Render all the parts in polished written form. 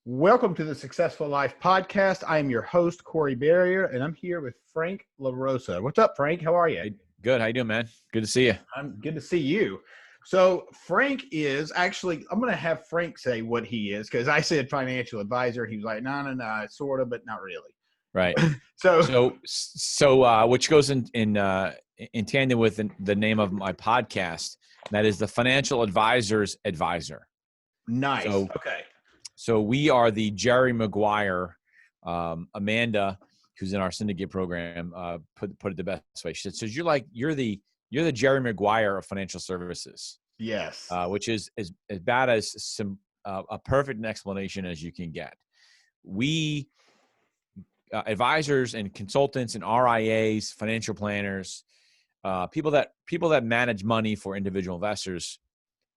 Welcome to the Successful Life Podcast. I am your host, Corey Barrier, and I'm here with Frank LaRosa. What's up, Frank? How are you? Hey, good. How you doing, man? Good to see you. I'm good to see you. So Frank is actually, I'm going to have Frank say what he is, because I said financial advisor. He was like, no, sort of, but not really. Right. So Which goes in tandem with the name of my podcast. That is the Financial Advisor's Advisor. nice. So, Okay. So we are the Jerry Maguire. Amanda, who's in our syndicate program, put it the best way. She says, you're the Jerry Maguire of financial services. Yes. Which is as bad as a perfect explanation as you can get. We advisors and consultants and RIAs, financial planners, people that manage money for individual investors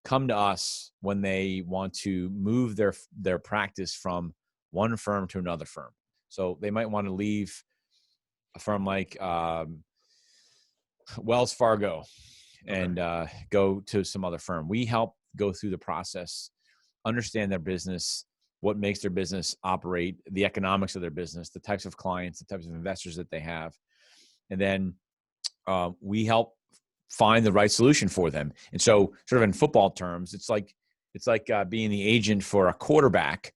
come to us when they want to move their practice from one firm to another firm. So they might want to leave a firm like Wells Fargo and go to some other firm. We help go through the process, understand their business, what makes their business operate, the economics of their business, the types of clients, the types of investors that they have. And then we help find the right solution for them. And so sort of in football terms, it's like being the agent for a quarterback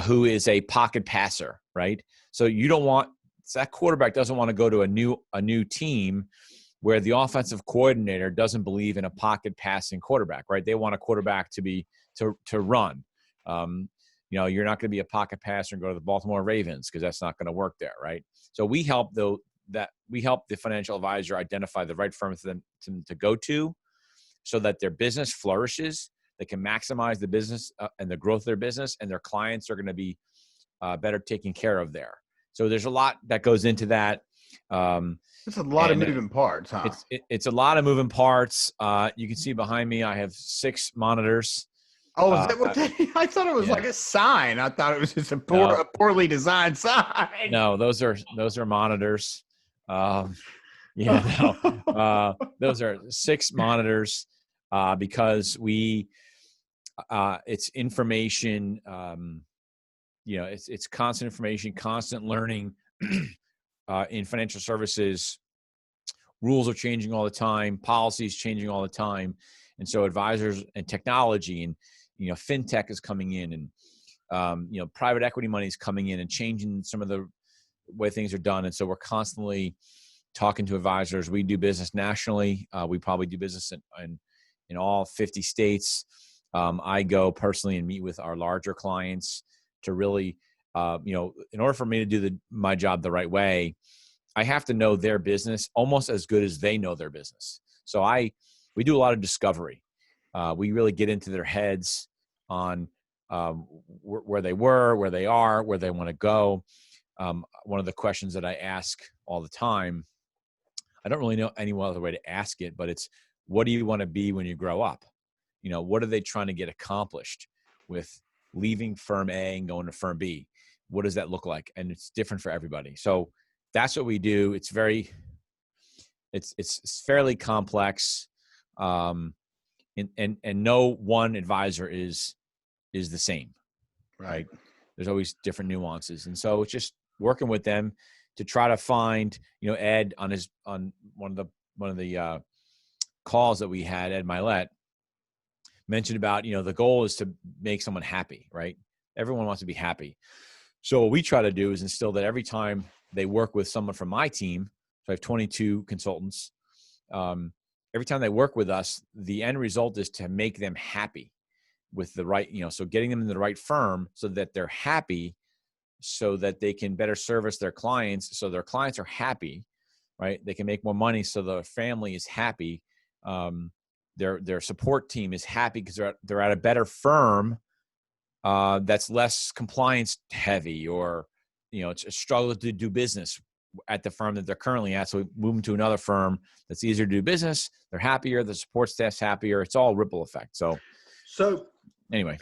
who is a pocket passer, right? So that quarterback doesn't want to go to a new team where the offensive coordinator doesn't believe in a pocket passing quarterback, right? They want a quarterback to run. You're not going to be a pocket passer and go to the Baltimore Ravens because that's not going to work there, right? So we help the financial advisor identify the right firm for them to go to so that their business flourishes. They can maximize the business and the growth of their business, and their clients are going to be better taken care of there. So there's a lot that goes into that. It's a lot of moving parts, huh? It's a lot of moving parts. You can see behind me, I have 6 monitors. Oh, is that what I thought it was like a sign. I thought it was just a poorly designed sign. No, those are monitors. Those are 6 monitors because it's information. It's constant information, constant learning. In financial services, rules are changing all the time, policies changing all the time, and so advisors and technology and fintech is coming in, and private equity money is coming in and changing some of the way things are done. And so we're constantly talking to advisors. We do business nationally. We probably do business in all 50 states. I go personally and meet with our larger clients to really, in order for me to do my job the right way, I have to know their business almost as good as they know their business. So we do a lot of discovery. We really get into their heads on where they were, where they are, where they want to go. One of the questions that I ask all the time, I don't really know any other way to ask it, but it's, what do you want to be when you grow up? What are they trying to get accomplished with leaving firm A and going to firm B? What does that look like? And it's different for everybody. So that's what we do. It's fairly complex. And no one advisor is the same, right? There's always different nuances. And so it's just working with them to try to find, Ed on one of the calls that we had, Ed Milet mentioned about, the goal is to make someone happy, right? Everyone wants to be happy. So what we try to do is instill that every time they work with someone from my team, so I have 22 consultants, every time they work with us, the end result is to make them happy with the right, so getting them in the right firm so that they're happy, so that they can better service their clients, so their clients are happy, right? They can make more money, so the family is happy. Their support team is happy because they're at a better firm that's less compliance heavy, or it's a struggle to do business at the firm that they're currently at. So we move them to another firm that's easier to do business. They're happier. The support staff's happier. It's all ripple effect. So anyway,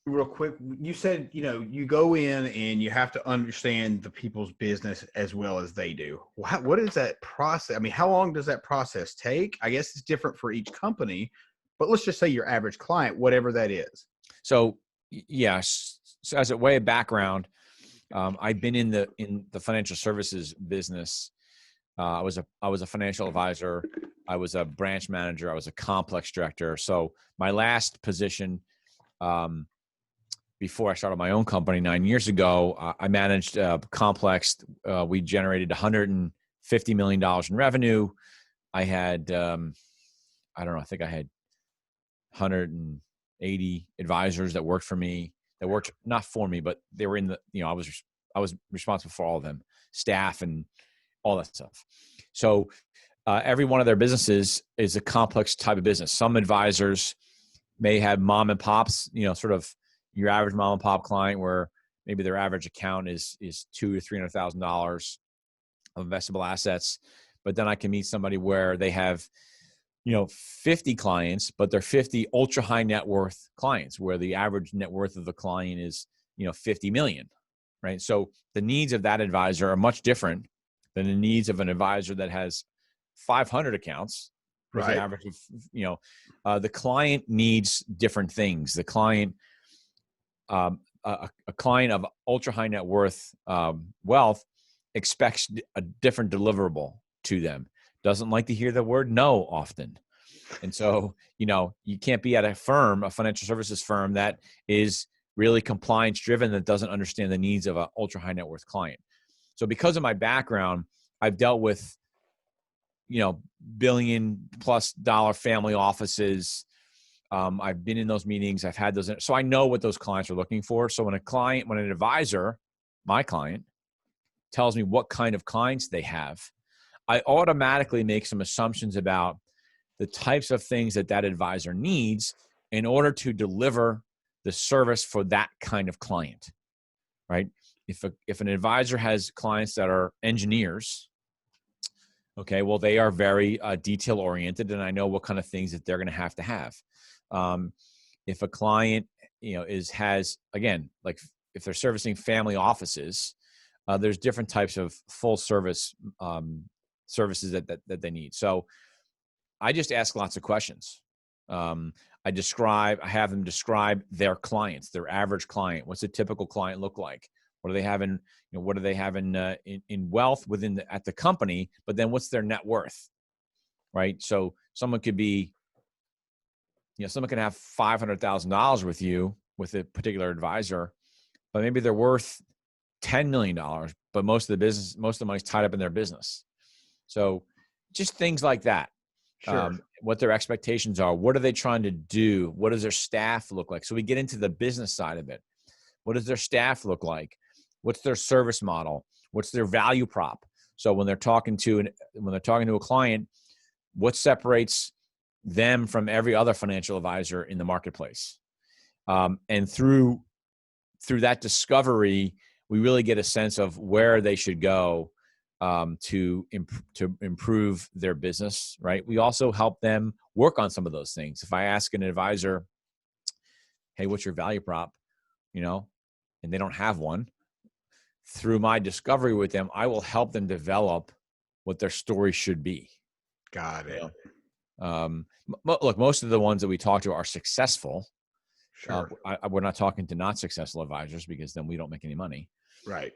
real quick, you said, you go in and you have to understand the people's business as well as they do. What is that process? I mean, how long does that process take? I guess it's different for each company, but let's just say your average client, whatever that is. So yes. So as a way of background, I've been in the financial services business. I was a financial advisor. I was a branch manager. I was a complex director. So my last position, before I started my own company 9 years ago, I managed complex. We generated $150 million in revenue. I had, I don't know, I think I had 180 advisors that worked for me, that worked not for me, but they were in the, I was responsible for all of them, staff and all that stuff. So every one of their businesses is a complex type of business. Some advisors may have mom and pops, sort of your average mom and pop client where maybe their average account is $200,000 to $300,000 of investable assets. But then I can meet somebody where they have, 50 clients, but they're 50 ultra high net worth clients where the average net worth of the client is, 50 million, right? So the needs of that advisor are much different than the needs of an advisor that has 500 accounts. With an average of, the client needs different things. The client, a client of ultra high net worth wealth expects a different deliverable to them. Doesn't like to hear the word no often. And so, you can't be at a financial services firm that is really compliance driven, that doesn't understand the needs of an ultra high net worth client. So because of my background, I've dealt with, $1 billion+ family offices. I've been in those meetings. I've had those. So I know what those clients are looking for. So when an advisor, my client, tells me what kind of clients they have, I automatically make some assumptions about the types of things that advisor needs in order to deliver the service for that kind of client, right? If an advisor has clients that are engineers, okay, well, they are very detail oriented, and I know what kind of things that they're going to have. If a client, has, again, like if they're servicing family offices, there's different types of full service services that they need. So I just ask lots of questions. I have them describe their clients, their average client. What's a typical client look like? What do they have in, in wealth at the company? But then what's their net worth, right? So someone could be, someone can have $500,000 with you with a particular advisor, but maybe they're worth $10 million, but most of the money's tied up in their business. So just things like that. Sure. What their expectations are. What are they trying to do? What does their staff look like? So we get into the business side of it. What does their staff look like? What's their service model? What's their value prop? So when they're talking to a client, what separates them from every other financial advisor in the marketplace? And through that discovery, we really get a sense of where they should go to improve their business, right? We also help them work on some of those things. If I ask an advisor, hey, what's your value prop? And they don't have one, through my discovery with them, I will help them develop what their story should be. Got it. Look, most of the ones that we talk to are successful. Sure. We're not talking to not successful advisors because then we don't make any money. Right.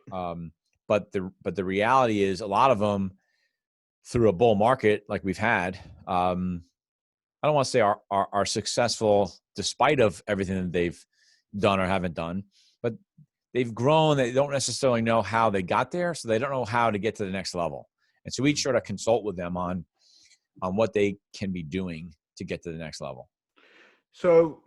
But the reality is a lot of them, through a bull market like we've had, I don't want to say are successful despite of everything that they've done or haven't done, but they've grown. They don't necessarily know how they got there, so they don't know how to get to the next level. And so we sort of consult with them on what they can be doing to get to the next level. So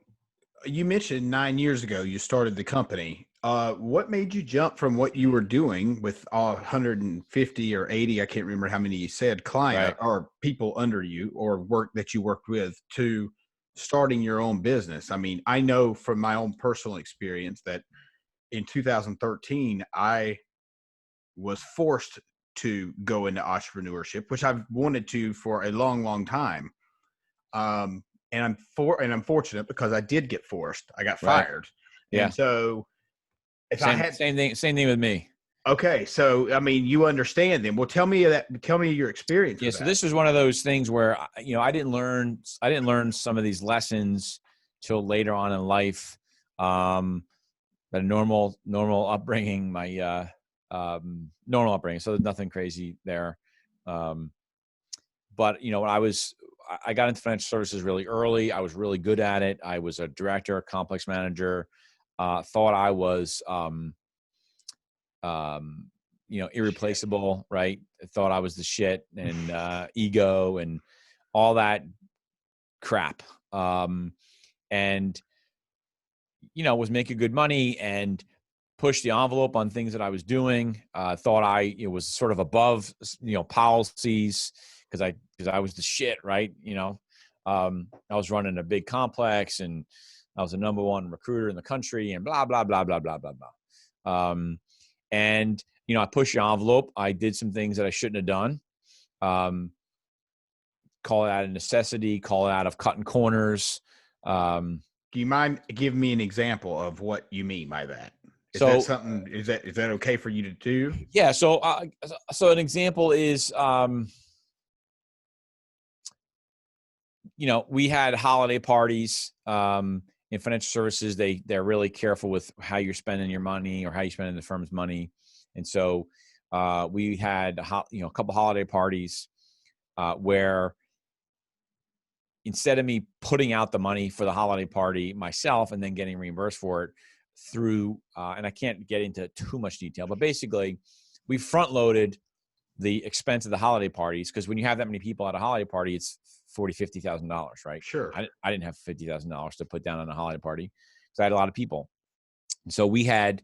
you mentioned 9 years ago you started the company. What made you jump from what you were doing with 150 or 80, I can't remember how many you said, client or people under you or work that you worked with, to starting your own business? I mean, I know from my own personal experience that in 2013, I was forced to go into entrepreneurship, which I've wanted to for a long, long time. And I'm fortunate because I did get forced. I got fired. Yeah. And so same thing with me. Okay. So, I mean, you understand them. Well, tell me your experience. Yeah. So this was one of those things where, I didn't learn some of these lessons till later on in life. a normal upbringing, normal upbringing. So there's nothing crazy there. But when I got into financial services really early. I was really good at it. I was a director, a complex manager. Thought I was, irreplaceable, right? I thought I was the shit, and ego and all that crap. And was making good money and pushed the envelope on things that I was doing. Thought it was sort of above, policies because I was the shit, right? I was running a big complex and I was the number one recruiter in the country and blah, blah, blah, blah, blah, blah, blah. And I pushed the envelope. I did some things that I shouldn't have done. Call it out of necessity, call it out of cutting corners. Do you mind giving me an example of what you mean by that? Is that okay for you to do? Yeah. So an example is, we had holiday parties, in financial services. They're really careful with how you're spending your money or how you're spending the firm's money. And so, we had, a couple holiday parties, where instead of me putting out the money for the holiday party myself and then getting reimbursed for it through, and I can't get into too much detail, but basically we front loaded the expense of the holiday parties. Cause when you have that many people at a holiday party, it's $40,000, $50,000, right? Sure. I didn't have $50,000 to put down on a holiday party because I had a lot of people. And so we had,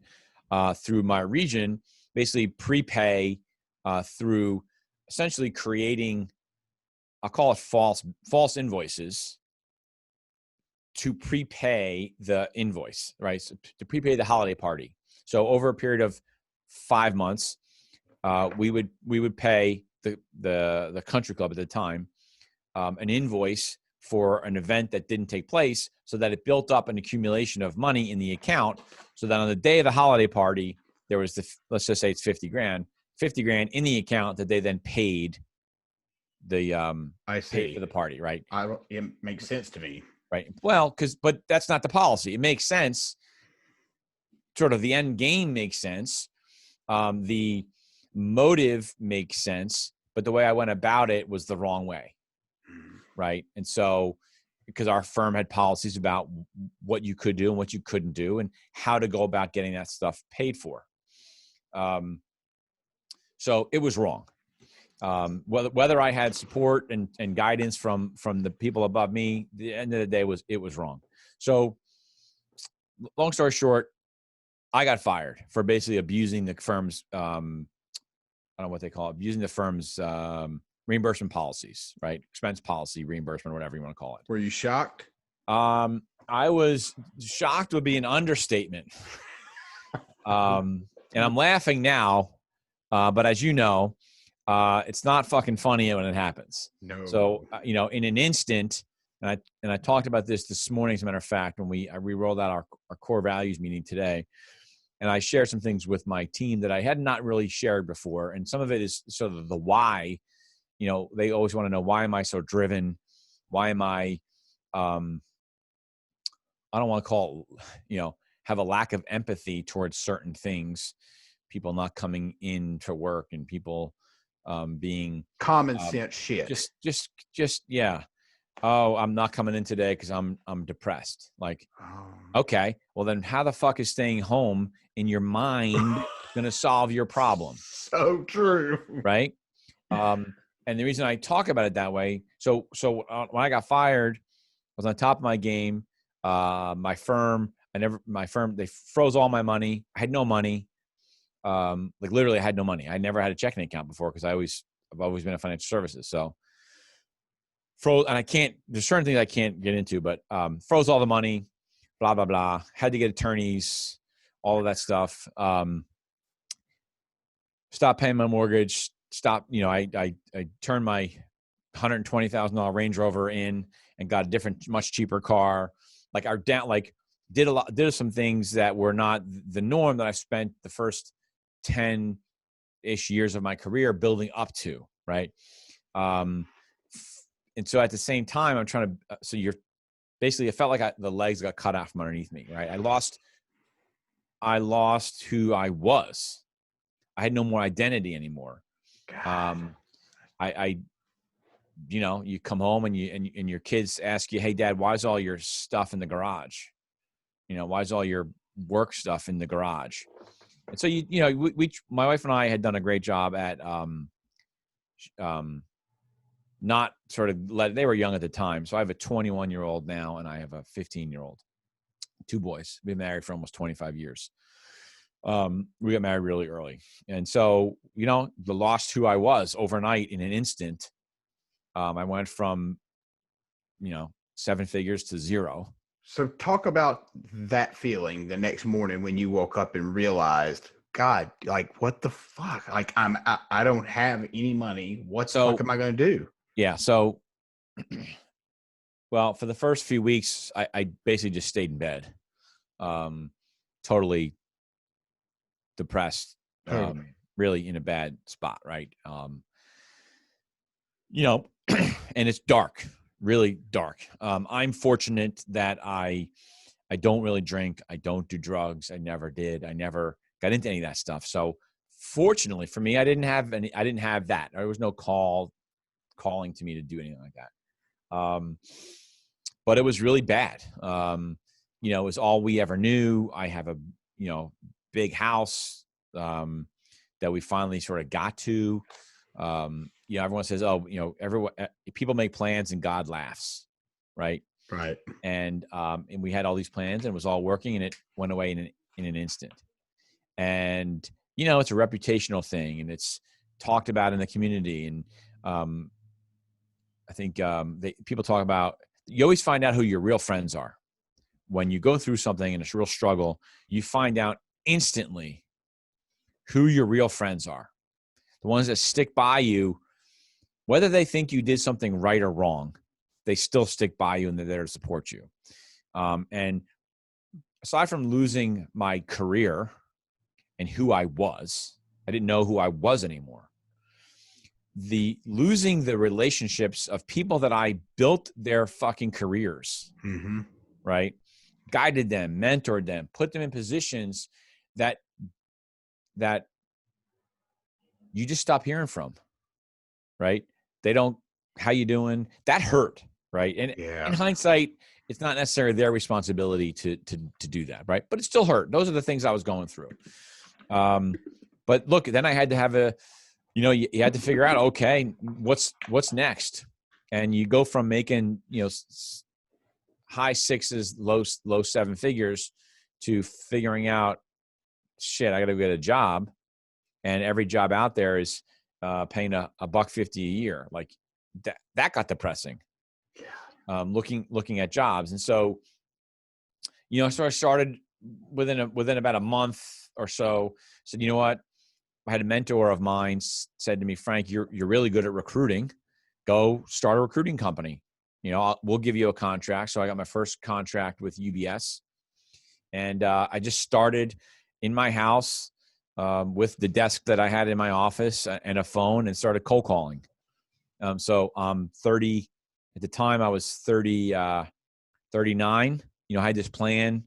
through my region, basically prepay, through essentially creating, I'll call it false invoices to prepay the invoice, right? So to prepay the holiday party. So over a period of 5 months, we would pay the country club at the time, an invoice for an event that didn't take place, so that it built up an accumulation of money in the account, so that on the day of the holiday party, there was let's just say it's $50,000 in the account that they then paid the I see. paid for the party, right? It makes sense to me. Right. Well, but that's not the policy. It makes sense. Sort of the end game makes sense. The motive makes sense, but the way I went about it was the wrong way. Right. And so, because our firm had policies about what you could do and what you couldn't do and how to go about getting that stuff paid for. So it was wrong. Whether I had support and guidance from the people above me, the end of the day it was wrong. So long story short, I got fired for basically abusing the firm's, I don't know what they call it, abusing the firm's, reimbursement policies, right? Expense policy, reimbursement, whatever you want to call it. Were you shocked? I was shocked would be an understatement. And I'm laughing now, but as you know, it's not fucking funny when it happens. No. So, in an instant, and I talked about this morning, as a matter of fact, when I re-rolled out our core values meeting today, and I shared some things with my team that I had not really shared before. And some of it is sort of the why. They always want to know, why am I so driven? Why am I, I don't want to call it, have a lack of empathy towards certain things, people not coming in to work and people, being common sense shit. Just yeah. Oh, I'm not coming in today because I'm depressed. Like, okay, well then how the fuck is staying home in your mind going to solve your problem? So true. Right. And the reason I talk about it that way, so when I got fired, I was on top of my game. My firm, they froze all my money. I had no money. Like literally I had no money. I never had a checking account before because I've always been in financial services. So froze, and there's certain things I can't get into, but froze all the money, blah, blah, blah. Had to get attorneys, all of that stuff. Stopped paying my mortgage. I turned my $120,000 Range Rover in and got a different, much cheaper car. Did some things that were not the norm that I spent the first 10-ish years of my career building up to, right? And so at the same time, I'm trying to, so you're basically, it felt like the legs got cut out from underneath me, right? I lost who I was. I had no more identity anymore. God. I you know, you come home and your kids ask you, "Hey, Dad, why is all your stuff in the garage? You know, why is all your work stuff in the garage?" And so you know, my wife and I had done a great job at not sort of they were young at the time. So I have a 21-year-old now and I have a 15-year-old, two boys. Been married for almost 25 years. We got married really early. And so, you know, lost who I was overnight in an instant. I went from, you know, 7 figures to 0. So talk about that feeling the next morning when you woke up and realized, God, like, what the fuck? Like, I don't have any money. What the fuck am I going to do? Yeah. So, well, for the first few weeks, I basically just stayed in bed, totally depressed, really in a bad spot. Right. You know, and it's dark, really dark. I'm fortunate that I don't really drink. I don't do drugs. I never did. I never got into any of that stuff. So fortunately for me, I didn't have that. There was no calling to me to do anything like that. But it was really bad. You know, it was all we ever knew. I have a, you know, big house that we finally sort of got to. You know, everyone says, "Oh, you know, people make plans and God laughs," right? Right. And we had all these plans and it was all working and it went away in an instant. And, you know, it's a reputational thing and it's talked about in the community. And I think people talk about, you always find out who your real friends are. When you go through something and it's a real struggle, you find out instantly who your real friends are. The ones that stick by you, whether they think you did something right or wrong, they still stick by you and they're there to support you. And aside from losing my career and who I was, I didn't know who I was anymore. Losing the relationships of people that I built their fucking careers, right? Guided them, mentored them, put them in positions that you just stop hearing from, right? They don't, how you doing? That hurt, right? And in hindsight, it's not necessarily their responsibility to do that, right? But it still hurt. Those are the things I was going through. But look, then I had to have you know, you had to figure out, okay, what's next? And you go from making, you know, high 6s, low 7 figures to figuring out, shit, I got to get a job. And every job out there is paying $150 a year. Like that got depressing. Looking at jobs. And so, you know, so I started within about a month or so, said, you know what? I had a mentor of mine said to me, Frank, you're really good at recruiting. Go start a recruiting company. You know, we'll give you a contract. So I got my first contract with UBS. And I just started in my house with the desk that I had in my office and a phone and started cold calling. So I'm 30. At the time, I was 39. You know, I had this plan.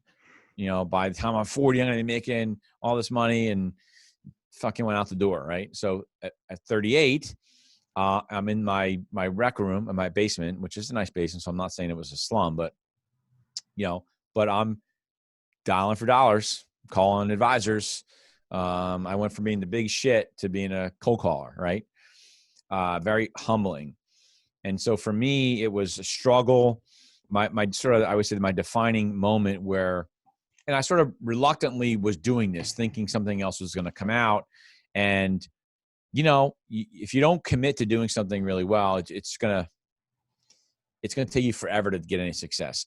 You know, by the time I'm 40, I'm going to be making all this money, and fucking went out the door, right? So at 38, I'm in my rec room in my basement, which is a nice basement. So I'm not saying it was a slum, but, you know, but I'm dialing for dollars, calling advisors. I went from being the big shit to being a cold caller, right? Very humbling. And so for me, it was a struggle. My sort of, I would say my defining moment where, and I sort of reluctantly was doing this, thinking something else was going to come out. And, you know, if you don't commit to doing something really well, it's going to take you forever to get any success.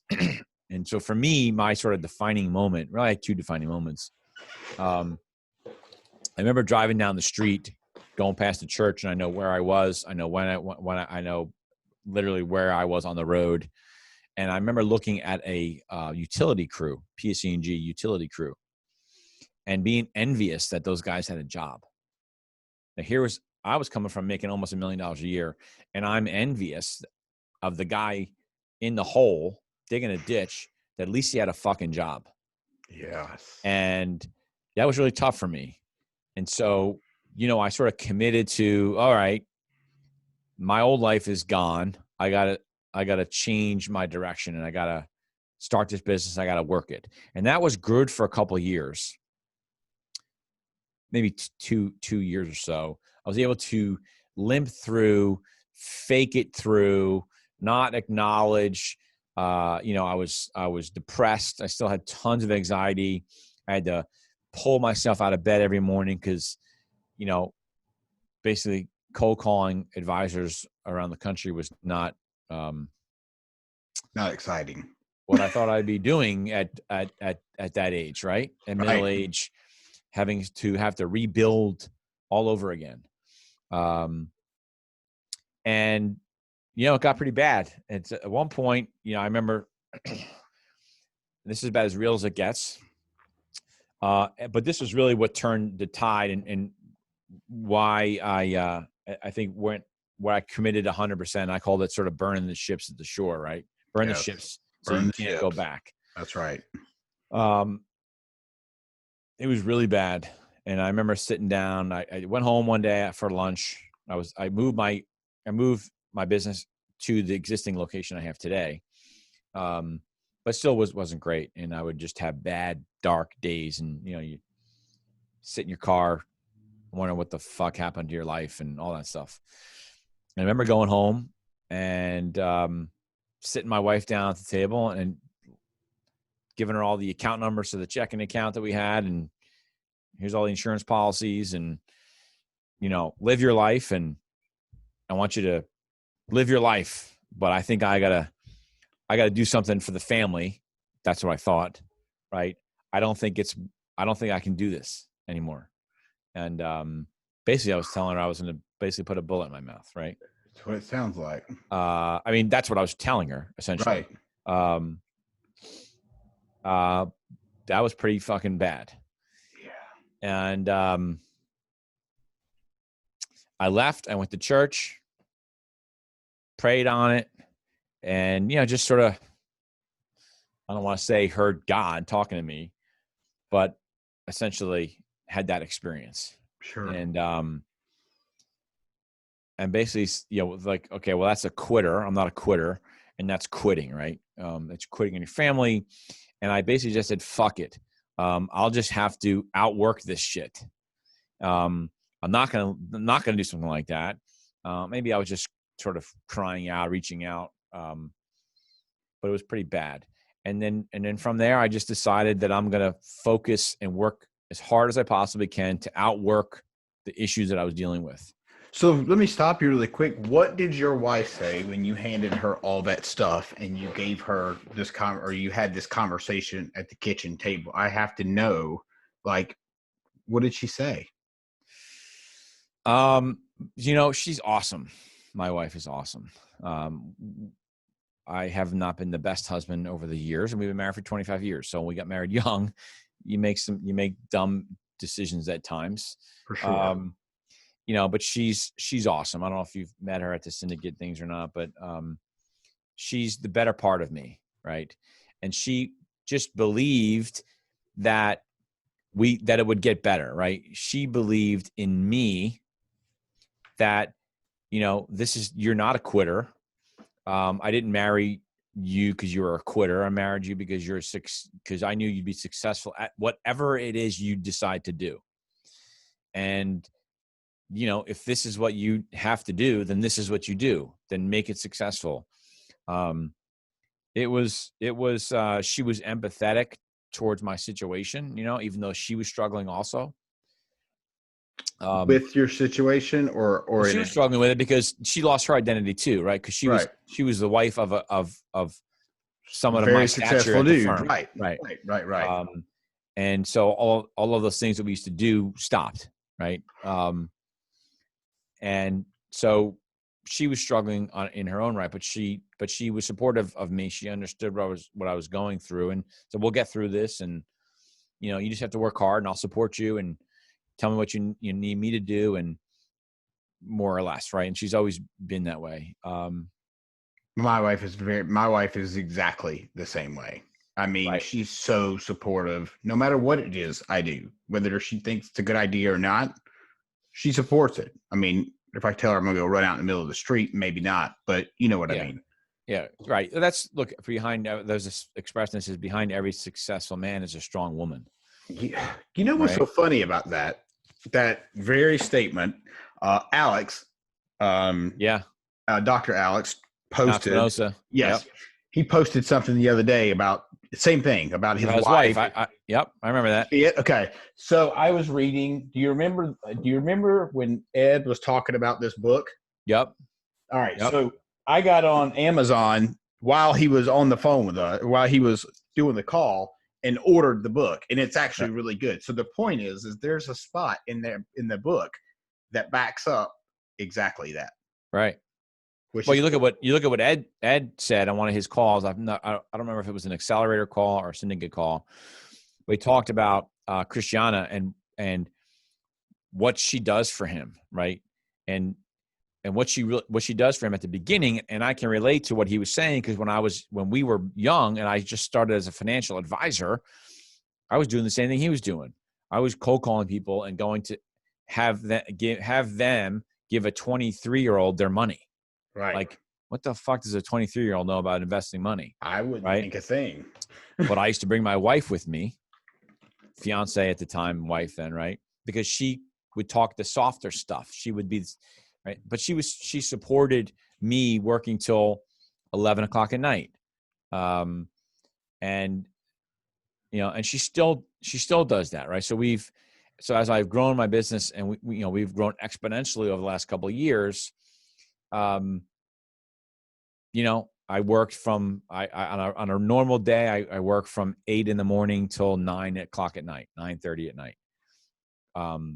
And so for me, my sort of defining moment, really I had 2 defining moments. I remember driving down the street, going past the church, and I know where I was. I know I know literally where I was on the road. And I remember looking at a utility crew, PSE&G utility crew, and being envious that those guys had a job. Now I was coming from making almost $1 million a year, and I'm envious of the guy in the hole digging a ditch that at least he had a fucking job. Yes. And that was really tough for me. And so, I sort of committed to, all right, my old life is gone. I gotta change my direction, and I gotta start this business. I gotta work it. And that was good for a couple of years, maybe two years or so. I was able to limp through, fake it through, not acknowledge. I was depressed. I still had tons of anxiety. I had to pull myself out of bed every morning because, basically cold calling advisors around the country was not not exciting. What I thought I'd be doing at that age, right? At middle age, having to rebuild all over again. And it got pretty bad. It's at one point, I remember this is about as real as it gets. But this was really what turned the tide and why I think where I committed 100%. I called it sort of burning the ships at the shore, right? Burn the ships so you can't go back. That's right. It was really bad. And I remember sitting down. I went home one day for lunch. I moved my business to the existing location I have today. But still wasn't great. And I would just have bad, dark days. And, you sit in your car, wondering what the fuck happened to your life and all that stuff. And I remember going home and sitting my wife down at the table and giving her all the account numbers to the checking account that we had. And here's all the insurance policies and, live your life. And I want you to live your life. But I think I gotta do something for the family. That's what I thought. Right. I don't think I can do this anymore. And basically I was telling her I was going to basically put a bullet in my mouth. Right. That's what it sounds like. That's what I was telling her essentially. Right. That was pretty fucking bad. Yeah. And I left. I went to church, prayed on it, and just sort of, I don't want to say heard God talking to me, but essentially had that experience. Sure. And basically, like, okay, well, that's a quitter. I'm not a quitter, and that's quitting, right? It's quitting in your family. And I basically just said, fuck it. I'll just have to outwork this shit. I'm not gonna do something like that. Maybe I was just sort of crying out, reaching out, but it was pretty bad. And then from there, I just decided that I'm gonna focus and work as hard as I possibly can to outwork the issues that I was dealing with. So let me stop you really quick. What did your wife say when you handed her all that stuff and you gave her this or you had this conversation at the kitchen table? I have to know, like, what did she say? She's awesome. My wife is awesome. I have not been the best husband over the years, and we've been married for 25 years. So when we got married young, you make dumb decisions at times. For sure. But she's awesome. I don't know if you've met her at the syndicate things or not, but she's the better part of me, right? And she just believed that it would get better, right? She believed in me that, you're not a quitter. I didn't marry you because you were a quitter. I married you because because I knew you'd be successful at whatever it is you decide to do. And if this is what you have to do, then this is what you do. Then make it successful. She was empathetic towards my situation, even though she was struggling also. With your situation or she was struggling with it because she lost her identity too, right? Because she was the wife of someone of my stature at the firm. Right. And so all of those things that we used to do stopped, right? And so she was struggling in her own right, but she was supportive of me. She understood what I was going through, and so we'll get through this. And you just have to work hard, and I'll support you, and tell me what you need me to do, and more or less, right? And she's always been that way. My wife is exactly the same way. I mean, Right. she's so supportive. No matter what it is I do, whether she thinks it's a good idea or not, she supports it. I mean, if I tell her I'm going to go run out in the middle of the street, maybe not, but you know what I Yeah. mean. Yeah. Right. That's look behind. There's this expression that says behind every successful man is a strong woman. You know what's Right. so funny about that? That very statement, Alex, Yeah. Dr. Alex Not posted, Spinoza. Yep. yes, he posted something the other day about the same thing about his About his wife. wife. Yep. I remember You that. see it? Okay. So I was reading. Do you remember when Ed was talking about this book? Yep. All right. Yep. So I got on Amazon while he was on the phone with us, while he was doing the call, and ordered the book. And it's actually really good. So the point is there's a spot in there in the book that backs up exactly that. Right. Which Well, is you look cool. at what Ed said on one of his calls. I don't remember if it was an accelerator call or a syndicate call. We talked about Christiana and what she does for him, right? And what she does for him at the beginning. And I can relate to what he was saying because when we were young and I just started as a financial advisor, I was doing the same thing he was doing. I was cold calling people and going to have them give a 23-year-old their money. Right. Like, what the fuck does a 23-year-old know about investing money? I wouldn't Right. think a thing. But I used to bring my wife with me, fiance at the time, wife then, right? Because she would talk the softer stuff. She would be right. But she supported me working till 11 o'clock at night. And and she still does that, right? So as I've grown my business and we've grown exponentially over the last couple of years, I worked from on a normal day, I work from 8 a.m. till 9 o'clock at night, 9:30 at night.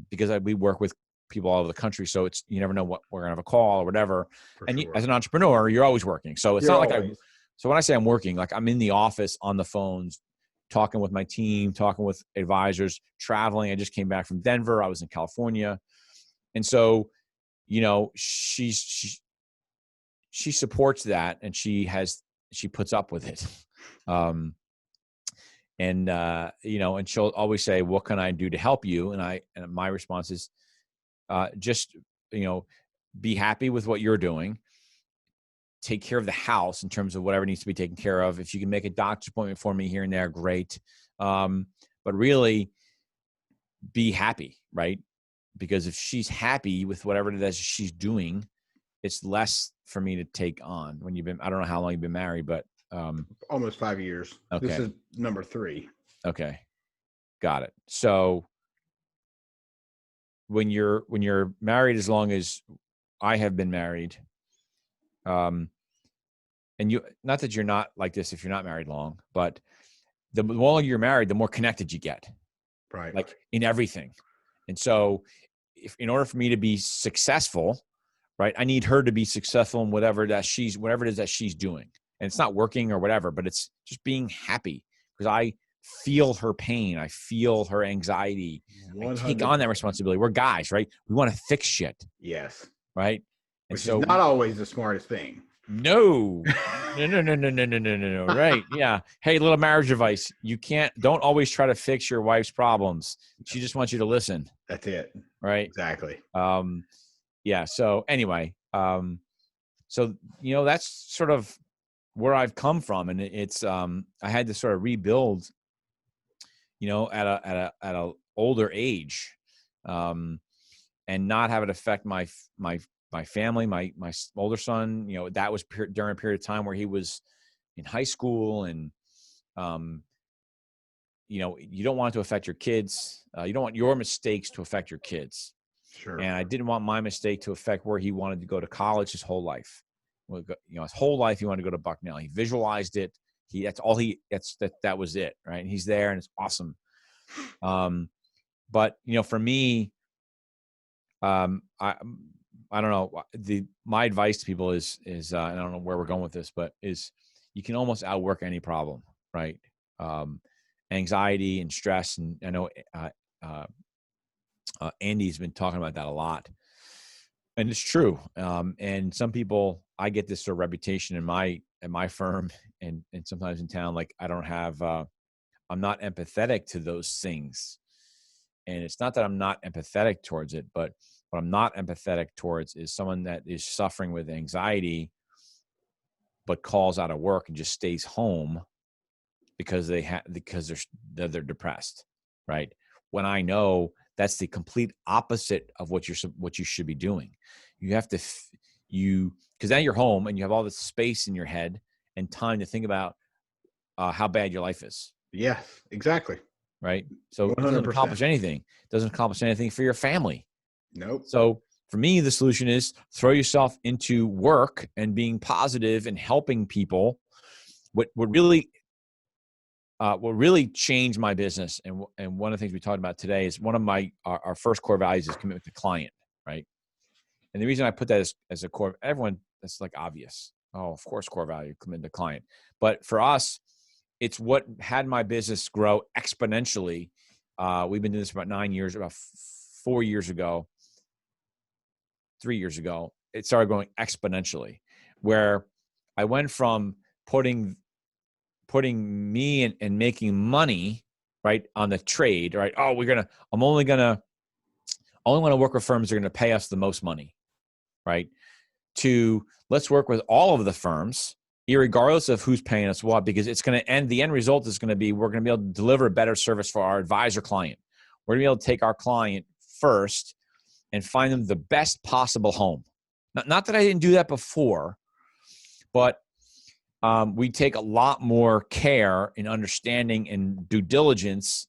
Because we work with people all over the country, so it's you never know what we're gonna have a call or whatever. For And sure. as an entrepreneur, you're always working. So it's You're not like always. So when I say I'm working, like I'm in the office on the phones, talking with my team, talking with advisors, traveling. I just came back from Denver. I was in California, and so she supports that, and she puts up with it. And she'll always say, "What can I do to help you?" And my response is, just be happy with what you're doing. Take care of the house in terms of whatever needs to be taken care of. If you can make a doctor's appointment for me here and there, great. But really, be happy, right? Because if she's happy with whatever it is she's doing, it's less for me to take on. I don't know how long you've been married, but Almost 5 years. okay. This is number 3. Okay. Got it. So when you're married, as long as I have been married, and not that you're not like this if you're not married long, but the longer you're married, the more connected you get, Right. like in everything. And so in order for me to be successful, right, I need her to be successful in whatever it is that she's doing. And it's not working or whatever, but it's just being happy because I feel her pain. I feel her anxiety. 100%. I take on that responsibility. We're guys, right? We want to fix shit. Yes. Right. And which is not always the smartest thing. No. Right. Yeah. Hey, little marriage advice. Don't always try to fix your wife's problems. She just wants you to listen. That's it. Right. Exactly. Yeah. So anyway, that's sort of where I've come from. And it's, I had to sort of rebuild, at a older age, and not have it affect my family, my older son. That was during a period of time where he was in high school, and you don't want it to affect your kids. You don't want your mistakes to affect your kids. Sure. And I didn't want my mistake to affect where he wanted to go to college his whole life. His whole life he wanted to go to Bucknell. He visualized it. That was it, right? And he's there, and it's awesome. But for me, I don't know. My advice to people is I don't know where we're going with this, but is you can almost outwork any problem, right? Anxiety and stress, and I know Andy's been talking about that a lot. And it's true. And some people, I get this sort of reputation in my firm and sometimes in town, like I don't have, I'm not empathetic to those things. And it's not that I'm not empathetic towards it, but what I'm not empathetic towards is someone that is suffering with anxiety, but calls out of work and just stays home because they're depressed, right? When I know that's the complete opposite of what you should be doing. You have to because now you're home and you have all this space in your head and time to think about how bad your life is. Yes, exactly. Right. So 100%. it doesn't accomplish anything. It doesn't accomplish anything for your family. Nope. So for me, the solution is throw yourself into work and being positive and helping people. What really changed my business, and one of the things we talked about today is one of our first core values is commitment to client, right? And the reason I put that as a core, everyone, that's like obvious. Oh, of course, core value, commitment to client. But for us, it's what had my business grow exponentially. We've been doing this for about 9 years. About 4 years ago, 3 years ago, it started growing exponentially, where I went from putting me and making money, right, on the trade, right? Oh, I'm only gonna work with firms that are gonna pay us the most money, right? To let's work with all of the firms, irregardless of who's paying us what, because it's going to end. The end result is going to be we're going to be able to deliver a better service for our advisor client. We're going to be able to take our client first and find them the best possible home. Not that I didn't do that before, but we take a lot more care in understanding and due diligence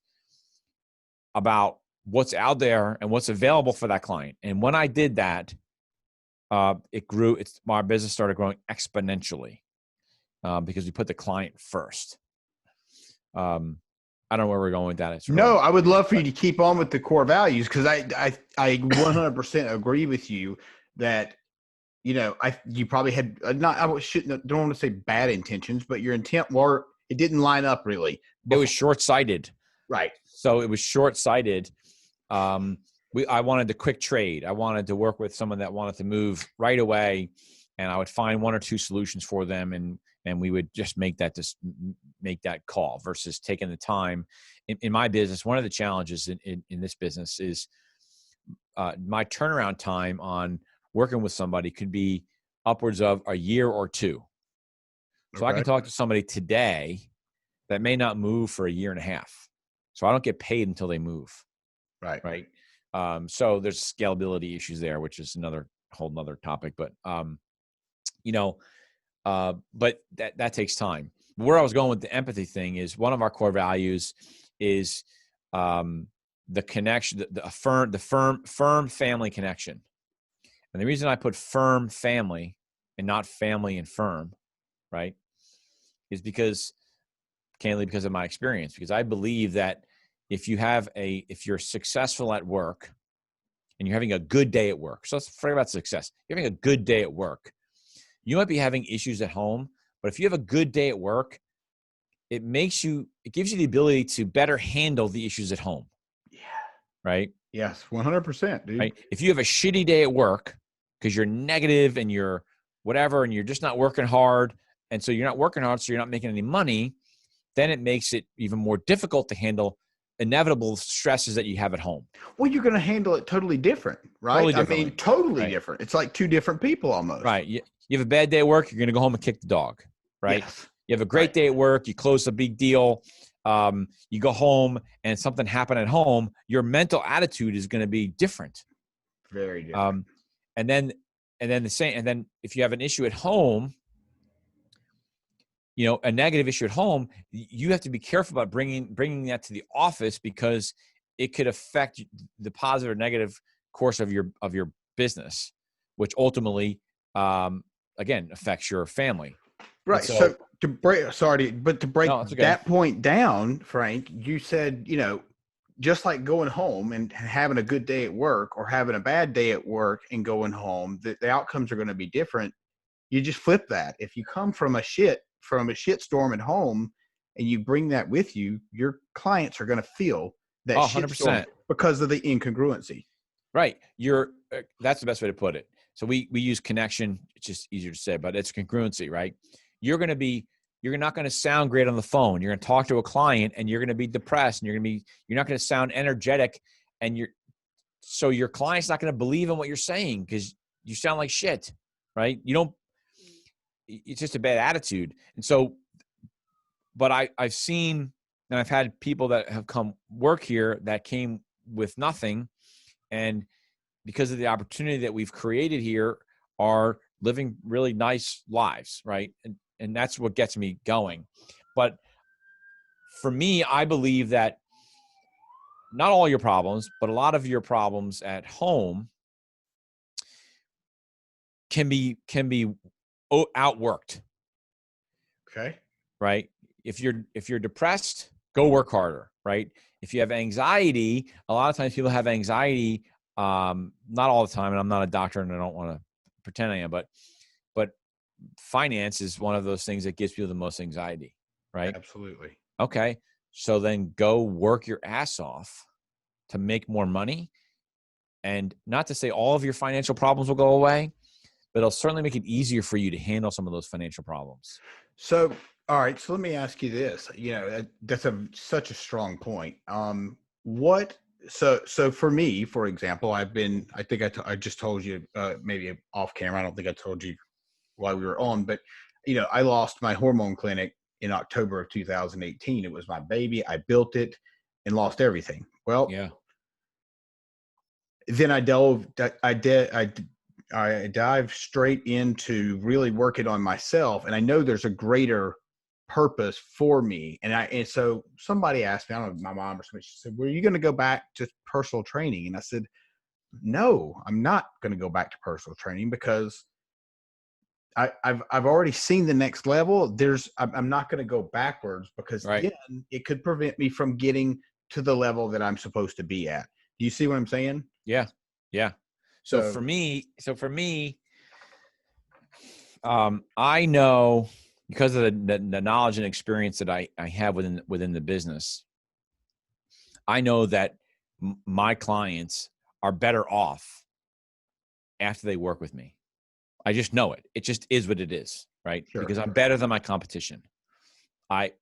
about what's out there and what's available for that client. And when I did that, it grew. Our business started growing exponentially because we put the client first. I don't know where we're going with that. No, I would love for you to keep on with the core values, because I 100% agree with you that, you probably had don't want to say bad intentions, but your intent it didn't line up really. It was short-sighted. Right. So it was short-sighted. I wanted the quick trade. I wanted to work with someone that wanted to move right away, and I would find one or two solutions for them, and we would just make that call versus taking the time. In my business, one of the challenges in this business is my turnaround time on working with somebody could be upwards of a year or two. So I can talk to somebody today that may not move for a year and a half. So I don't get paid until they move. Right. Right. So there's scalability issues there, which is whole nother topic, but, but that takes time. Where I was going with the empathy thing is one of our core values is, the connection, the firm family connection. And the reason I put firm family and not family and firm, right, is because of my experience, because I believe that if you're successful at work and you're having a good day at work, so let's forget about success. You're having a good day at work. You might be having issues at home, but if you have a good day at work, it gives you the ability to better handle the issues at home. Yeah. Right? Yes, 100%, dude. Right? If you have a shitty day at work because you're negative and you're whatever, and you're just not working hard, and so you're not working hard, so you're not making any money, then it makes it even more difficult to handle inevitable stresses that you have at home. Well, you're going to handle it totally different, right? Totally different. It's like two different people almost. Right. You have a bad day at work, you're going to go home and kick the dog, right? Yes. You have a great day at work, you close a big deal, you go home and something happened at home, your mental attitude is going to be different. Very different. And then if you have an issue at home, a negative issue at home, you have to be careful about bringing that to the office, because it could affect the positive or negative course of your business, which ultimately, again, affects your family. Right. So to break that point down, Frank, you said, just like going home and having a good day at work or having a bad day at work and going home, the outcomes are going to be different. You just flip that. If you come from a shit storm at home and you bring that with you, your clients are going to feel that 100%. Shit storm because of the incongruency. Right. That's the best way to put it. So we use connection. It's just easier to say, but it's congruency, right? You're not going to sound great on the phone. You're going to talk to a client and you're going to be depressed, and you're not going to sound energetic, and so your client's not going to believe in what you're saying because you sound like shit, right? It's just a bad attitude. And so, but I've seen, and I've had people that have come work here that came with nothing, and because of the opportunity that we've created here, are living really nice lives, right? And that's what gets me going. But for me, I believe that not all your problems, but a lot of your problems at home can be outworked. Okay. Right? If you're depressed, go work harder, right? If you have anxiety, a lot of times people have anxiety, not all the time, and I'm not a doctor and I don't want to pretend I am, but finance is one of those things that gives people the most anxiety, right? Absolutely. Okay. So then go work your ass off to make more money. And not to say all of your financial problems will go away, but it'll certainly make it easier for you to handle some of those financial problems. So, all right. So let me ask you this. That's such a strong point. So for me, for example, I think I just told you, maybe off camera. I don't think I told you while we were on, but I lost my hormone clinic in October of 2018. It was my baby. I built it and lost everything. Well, Yeah. then I dived straight into really working on myself, and I know there's a greater purpose for me. And so somebody asked me, I don't know, my mom or somebody, she said, "Were you going to go back to personal training?" And I said, "No, I'm not going to go back to personal training because I've already seen the next level. I'm not going to go backwards because Right. then it could prevent me from getting to the level that I'm supposed to be at." Do you see what I'm saying? Yeah. Yeah. So So for me, I know, because of the knowledge and experience that I have within the business, I know that my clients are better off after they work with me. I just know it. It just is what it is, right? sure. Because I'm better than my competition. I've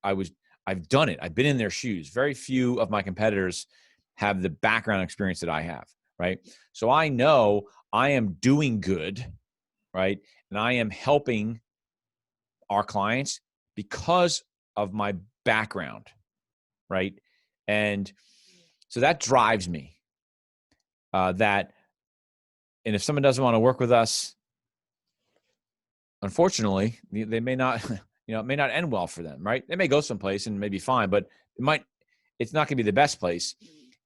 done it. I've been in their shoes. Very few of my competitors have the background experience that I have, right? So I know I am doing good, right? And I am helping our clients because of my background, right? And so that drives me. And if someone doesn't want to work with us, unfortunately, they may not, it may not end well for them, right? They may go someplace and may be fine, but it's not going to be the best place.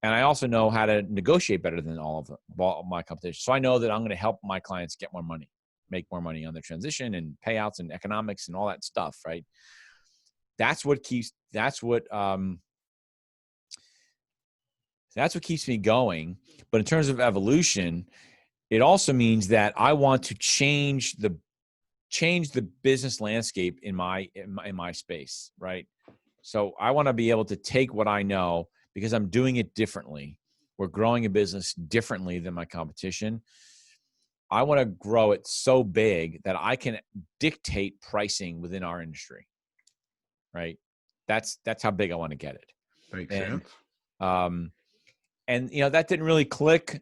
And I also know how to negotiate better than all of my competition. So I know that I'm going to help my clients get more money, make more money on their transition and payouts and economics and all that stuff, right? That's what keeps me going. But in terms of evolution, it also means that I want to change the business landscape in my space, right? So I want to be able to take what I know, because I'm doing it differently. We're growing a business differently than my competition. I want to grow it so big that I can dictate pricing within our industry, right? That's how big I want to get it. Makes And, sense. and that didn't really click.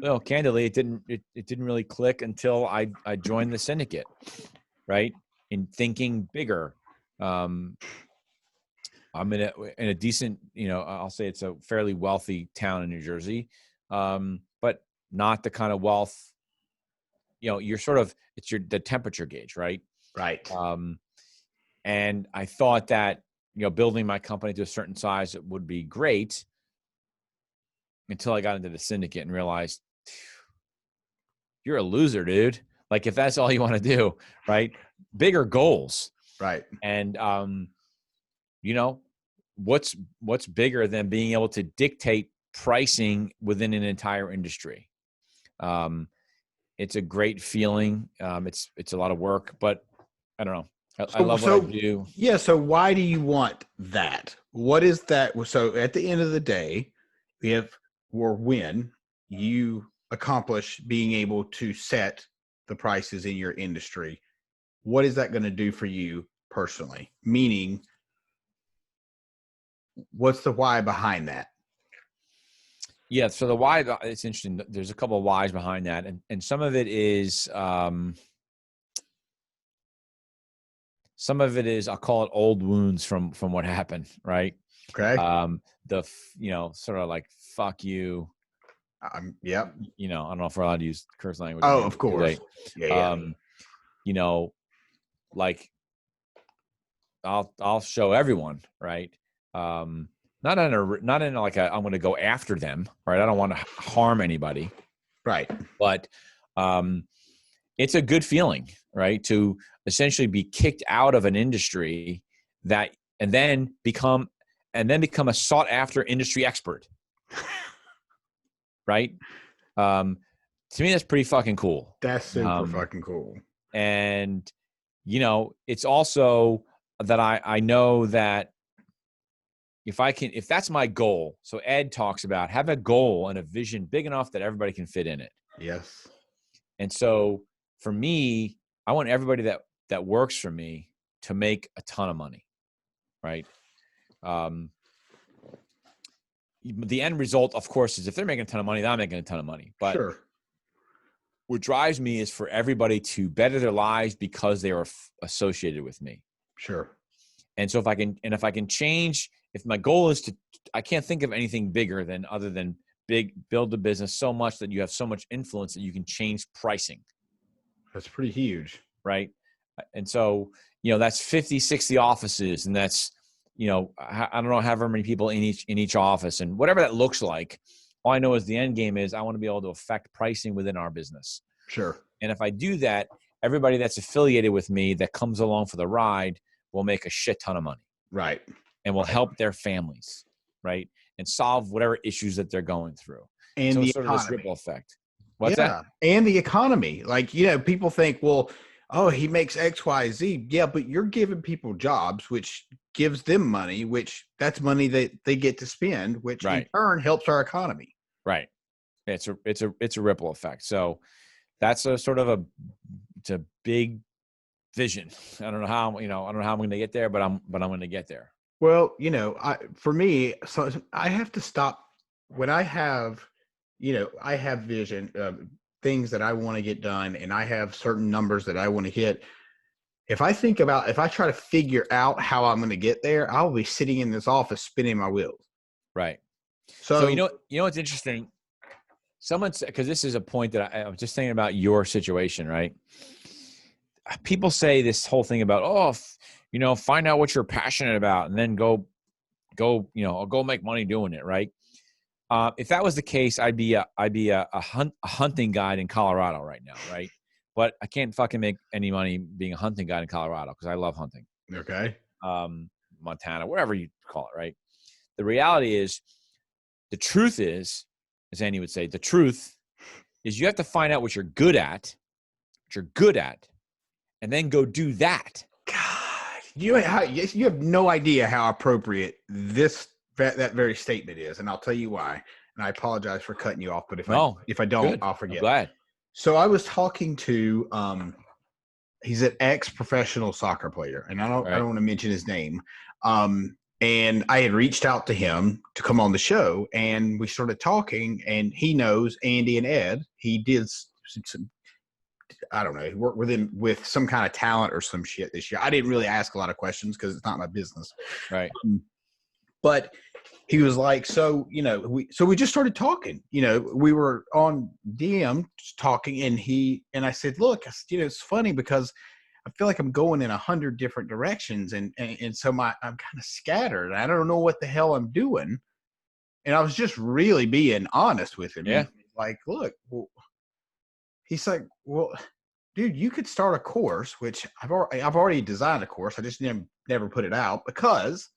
Well, candidly, it didn't really click until I joined the syndicate, right? In thinking bigger. I'm in a decent, I'll say it's a fairly wealthy town in New Jersey, but not the kind of wealth, you're sort of, it's the temperature gauge, right? Right. And I thought that, building my company to a certain size would be great, until I got into the syndicate and realized, you're a loser, dude. Like, if that's all you want to do, right? Bigger goals. Right. And, what's bigger than being able to dictate pricing within an entire industry? It's a great feeling. It's a lot of work, but I don't know. I love what I do. Yeah. So why do you want that? What is that? So at the end of the day, when you accomplish being able to set the prices in your industry, what is that going to do for you personally? Meaning, what's the why behind that? Yeah. So the why, it's interesting. There's a couple of whys behind that. And some of it is, I'll call it old wounds from what happened. Right. Okay. Sort of like, fuck you. Yep. I don't know if we're allowed to use curse language. Oh, of course. Yeah. Like I'll show everyone, right? Not in like I'm going to go after them, right? I don't want to harm anybody, right? But it's a good feeling, right? To essentially be kicked out of an industry and then become a sought after industry expert, right? To me, that's pretty fucking cool. That's super fucking cool. And it's also that I know that if that's my goal. So Ed talks about have a goal and a vision big enough that everybody can fit in it. Yes. And so for me, I want everybody that works for me to make a ton of money, right? The end result, of course, is if they're making a ton of money, then I'm making a ton of money. But sure. What drives me is for everybody to better their lives because they are associated with me. Sure. And so if I can change, if my goal is I can't think of anything bigger other than build the business so much that you have so much influence that you can change pricing. That's pretty huge. Right. And so, that's 50, 60 offices, and that's, I don't know, however many people in each office, and whatever that looks like. All I know is the end game is I want to be able to affect pricing within our business. Sure. And if I do that, everybody that's affiliated with me that comes along for the ride will make a shit ton of money. Right. And will help their families. Right. And solve whatever issues that they're going through. And so the it's sort economy. of this ripple effect. What's that? And the economy. Like, people think, well, oh, he makes X, Y, Z. Yeah, but you're giving people jobs, which gives them money, which that's money that they get to spend, which in turn helps our economy. Right. It's a ripple effect. So that's a sort of it's a big vision. I don't know how I'm going to get there, but I'm going to get there. Well, for me, so I have to stop when I have, I have vision of things that I want to get done, and I have certain numbers that I want to hit. If I try to figure out how I'm going to get there, I'll be sitting in this office spinning my wheels. Right. So what's interesting? Someone said, because this is a point that I was just thinking about your situation, right? People say this whole thing about, find out what you're passionate about and then go make money doing it, right? If that was the case, I'd be a hunting guide in Colorado right now, right? But I can't fucking make any money being a hunting guide in Colorado because I love hunting. Okay. Montana, wherever you call it, right? The reality is, the truth is, as Andy would say, the truth is you have to find out what you're good at, and then go do that. God, you have no idea how appropriate that very statement is, and I'll tell you why. And I apologize for cutting you off, but if I don't, good. I'll forget. I'm glad. So I was talking to he's an ex-professional soccer player, and I don't want to mention his name. And I had reached out to him to come on the show, and we started talking, and he knows Andy and Ed. He did some, I don't know, he worked with him with some kind of talent or some shit this year. I didn't really ask a lot of questions because it's not my business. Right. But he was like, so we just started talking. We were on DM talking, and I said, look, it's funny because I feel like I'm going in 100 different directions, and so I'm kind of scattered. I don't know what the hell I'm doing, and I was just really being honest with him. Yeah. Like, look, he's like, well, dude, you could start a course, which I've already designed a course. I just never put it out because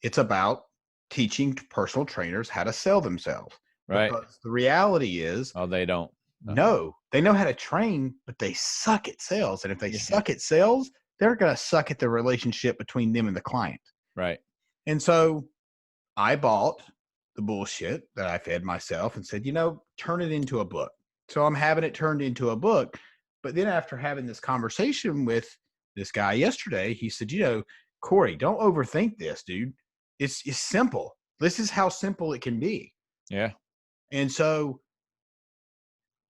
it's about teaching personal trainers how to sell themselves. Right. Because the reality is, they don't. No, they know how to train, but they suck at sales. And if they suck at sales, they're going to suck at the relationship between them and the client. Right. And so I bought the bullshit that I fed myself and said, turn it into a book. So I'm having it turned into a book. But then after having this conversation with this guy yesterday, he said, Corey, don't overthink this, dude. It's simple. This is how simple it can be. Yeah. And so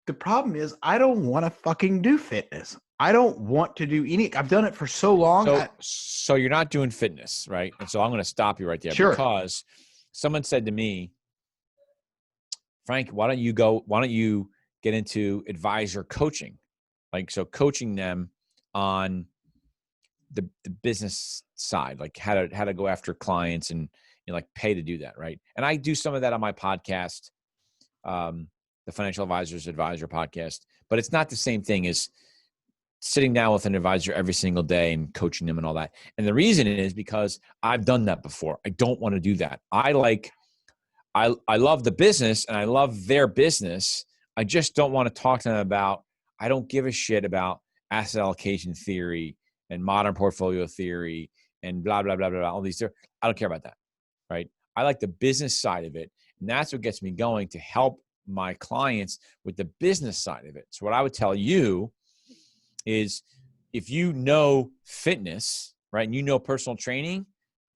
the problem is I don't want to fucking do fitness. I don't want to do I've done it for so long. So you're not doing fitness, right? And so I'm going to stop you right there because someone said to me, Frank, why don't you get into advisor coaching? Like, so coaching them on the business side, like how to go after clients and like pay to do that. Right. And I do some of that on my podcast, the Financial Advisors Advisor podcast, but it's not the same thing as sitting down with an advisor every single day and coaching them and all that. And the reason is because I've done that before. I don't want to do that. I love the business and I love their business. I just don't want to talk to them about, I don't give a shit about asset allocation theory and modern portfolio theory and blah, blah, blah, blah, blah, all these. I don't care about that, right? I like the business side of it. And that's what gets me going to help my clients with the business side of it. So what I would tell you is if you know fitness, right, and you know personal training,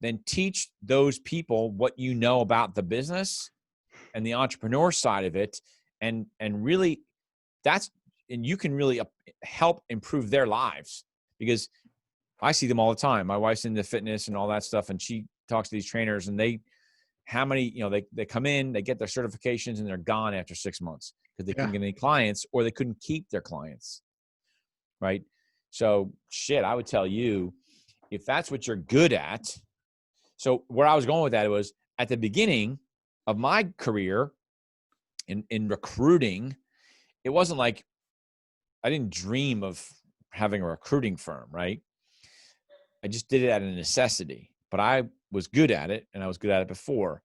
then teach those people what you know about the business and the entrepreneur side of it. And really and you can really help improve their lives, because I see them all the time. My wife's into fitness and all that stuff. And she talks to these trainers and they come in, they get their certifications and they're gone after 6 months because they couldn't get any clients or they couldn't keep their clients. Right. So I would tell you, if that's what you're good at. So where I was going with that was at the beginning of my career in recruiting, it wasn't like I didn't dream of having a recruiting firm, right? I just did it out of necessity, but I was good at it and I was good at it before.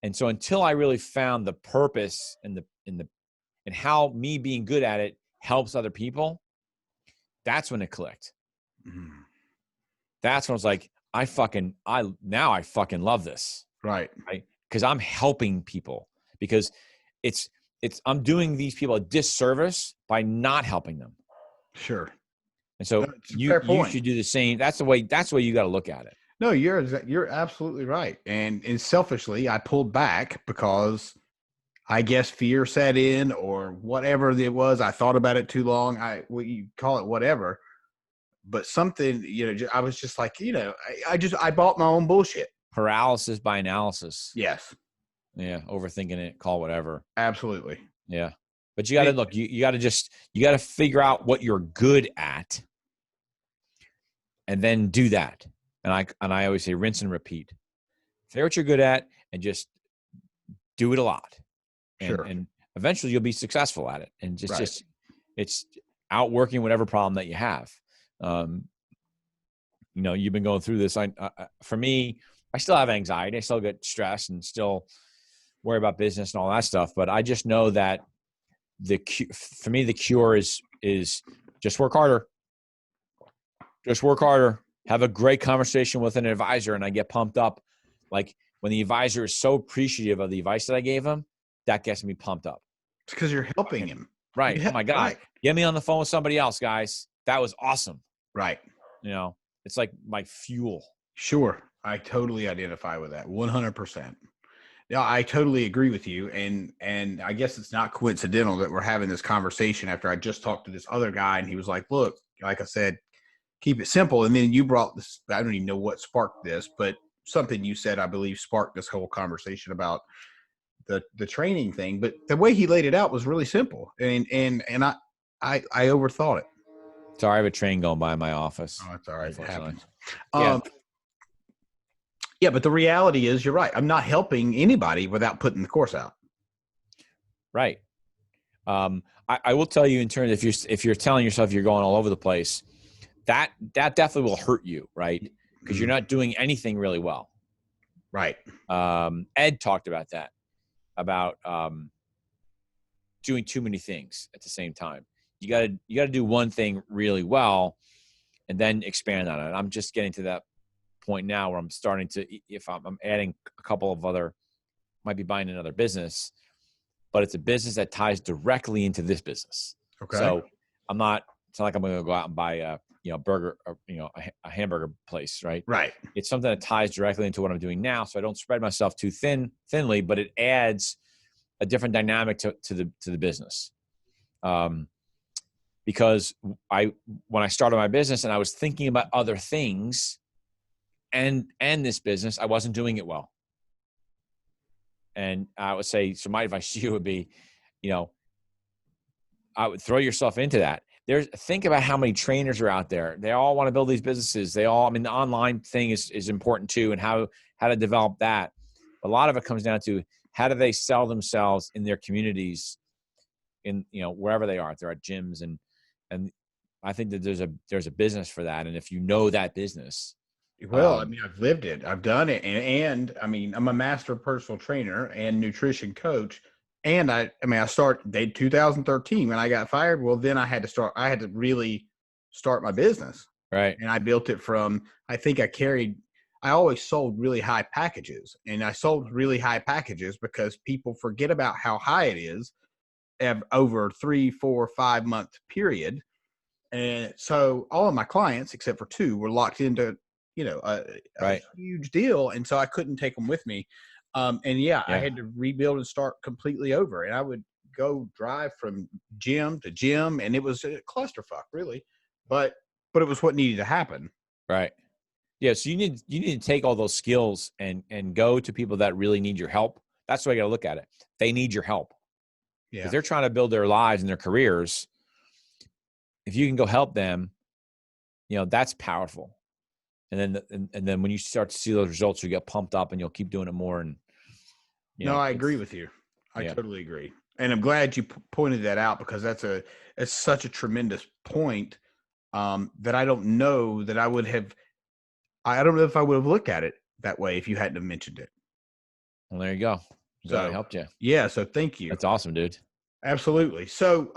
And so until I really found the purpose and how me being good at it helps other people, that's when it clicked. Mm-hmm. That's when I was like, I fucking love this. Right. Because I'm helping people, because I'm doing these people a disservice by not helping them. Sure. And so you should do the same. That's the way you got to look at it. No, you're absolutely right. And selfishly, I pulled back because I guess fear set in or whatever it was. I thought about it too long. You call it whatever, but something, I was just like, I bought my own bullshit. Paralysis by analysis. Yes. Yeah. Overthinking it, call whatever. Absolutely. Yeah. But you got to look, you got to figure out what you're good at and then do that. And I always say rinse and repeat. Figure what you're good at and just do it a lot. And eventually you'll be successful at it. And it's outworking whatever problem that you have. You've been going through this. For me, I still have anxiety. I still get stressed and still worry about business and all that stuff. But I just know that for me, the cure is just work harder. Just work harder. Have a great conversation with an advisor, and I get pumped up. Like when the advisor is so appreciative of the advice that I gave him, that gets me pumped up. It's because you're helping him. Right. Oh my God. Right. Get me on the phone with somebody else, guys. That was awesome. Right. It's like my fuel. Sure. I totally identify with that. 100%. Yeah, I totally agree with you. And I guess it's not coincidental that we're having this conversation after I just talked to this other guy and he was like, look, like I said, keep it simple. And then you brought this, I don't even know what sparked this, but something you said, I believe, sparked this whole conversation about the training thing. But the way he laid it out was really simple. And I overthought it. Sorry, I have a train going by my office. Oh, that's all right. It happens. Yeah, but the reality is you're right. I'm not helping anybody without putting the course out. Right. I will tell you in terms, if you're telling yourself you're going all over the place, that definitely will hurt you, right? Because you're not doing anything really well. Right. Ed talked about that, about doing too many things at the same time. You got to do one thing really well and then expand on it. I'm just getting to that point now where I'm starting to, if I'm adding a couple of other might be buying another business, but it's a business that ties directly into this business. Okay. So it's not like I'm going to go out and buy a, burger, or, a hamburger place, right? Right. It's something that ties directly into what I'm doing now. So I don't spread myself too thinly, but it adds a different dynamic to the business. Because when I started my business and I was thinking about other things and this business, I wasn't doing it well. And I would say, so my advice to you would be, I would throw yourself into that. Think about how many trainers are out there. They all want to build these businesses. The online thing is important too, and how to develop that. A lot of it comes down to how do they sell themselves in their communities, in wherever they are. If they're at gyms, and I think that there's a business for that. And if you know that business, well, I've lived it, I've done it, and I'm a master personal trainer and nutrition coach. And I started 2013 when I got fired. Well, then I had to really start my business. Right. And I built it from, I always sold really high packages, and I sold really high packages because people forget about how high it is over 3, 4, 5 month period. And so all of my clients, except for 2, were locked into, a huge deal. And so I couldn't take them with me. I had to rebuild and start completely over. And I would go drive from gym to gym, and it was a clusterfuck, really. But it was what needed to happen. Right. Yeah. So you need to take all those skills and go to people that really need your help. That's the way you got to look at it. They need your help. Yeah. Because they're trying to build their lives and their careers. If you can go help them, that's powerful. And then when you start to see those results, you get pumped up and you'll keep doing it more. And I agree with you. I totally agree. And I'm glad you pointed that out, because it's such a tremendous point that I don't know that I don't know if I would have looked at it that way if you hadn't have mentioned it. Well, there you go. Glad I helped you. Yeah. So thank you. That's awesome, dude. Absolutely. So,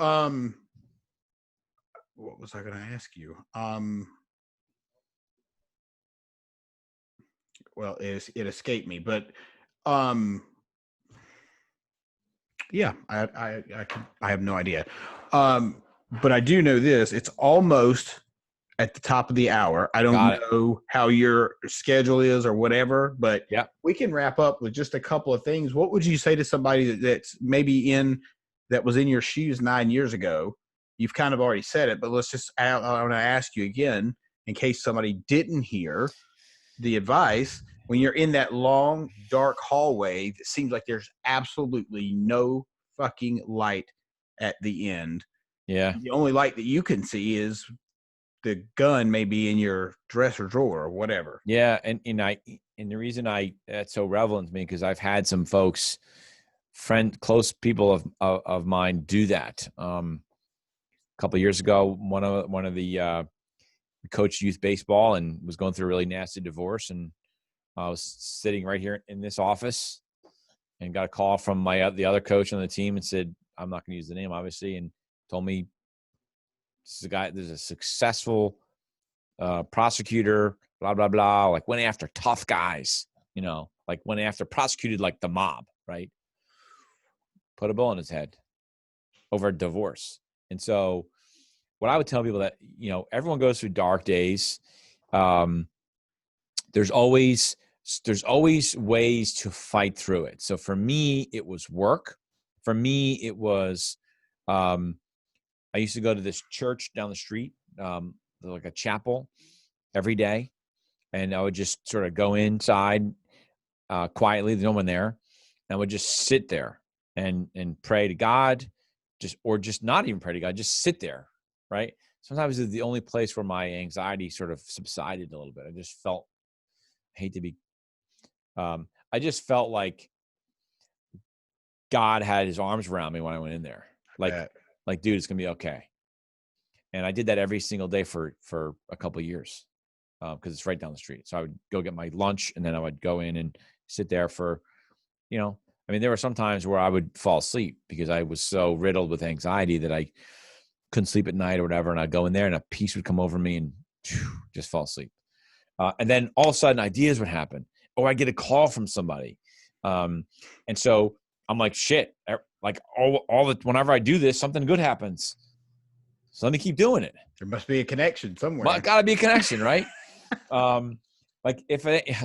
what was I going to ask you? Well, it escaped me, but I have no idea. But I do know this: it's almost at the top of the hour. I don't know how your schedule is or whatever, but we can wrap up with just a couple of things. What would you say to somebody that's maybe that was in your shoes 9 years ago? You've kind of already said it, but I want to ask you again, in case somebody didn't hear the advice. When you're in that long, dark hallway that seems like there's absolutely no fucking light at the end. Yeah. The only light that you can see is the gun maybe in your dresser drawer or whatever. Yeah. And the reason that's so relevant to me, because I've had some folks, close people of mine do that. A couple of years ago, one of the coached youth baseball and was going through a really nasty divorce, and I was sitting right here in this office and got a call from the other coach on the team and said, I'm not going to use the name, obviously, and told me, there's a successful prosecutor, blah, blah, blah, like went after tough guys, like went after, prosecuted like the mob, right? Put a bullet in his head over a divorce. And so what I would tell people that, everyone goes through dark days. There's always ways to fight through it. So for me, it was work. For me, it was, I used to go to this church down the street, like a chapel, every day. And I would just sort of go inside quietly, there's no one there. And I would just sit there and pray to God, or just not even pray to God, just sit there, right? Sometimes it's the only place where my anxiety sort of subsided a little bit. I just felt, I just felt like God had his arms around me when I went in there. Like, dude, it's going to be okay. And I did that every single day for a couple of years because it's right down the street. So I would go get my lunch, and then I would go in and sit there for, there were some times where I would fall asleep because I was so riddled with anxiety that I couldn't sleep at night or whatever. And I'd go in there and a peace would come over me and just fall asleep. And then all of a sudden ideas would happen, or I'd get a call from somebody And so I'm like, shit, like whenever I do this, something good happens. So let me keep doing it. There must be a connection somewhere. Got to be a connection, right? Like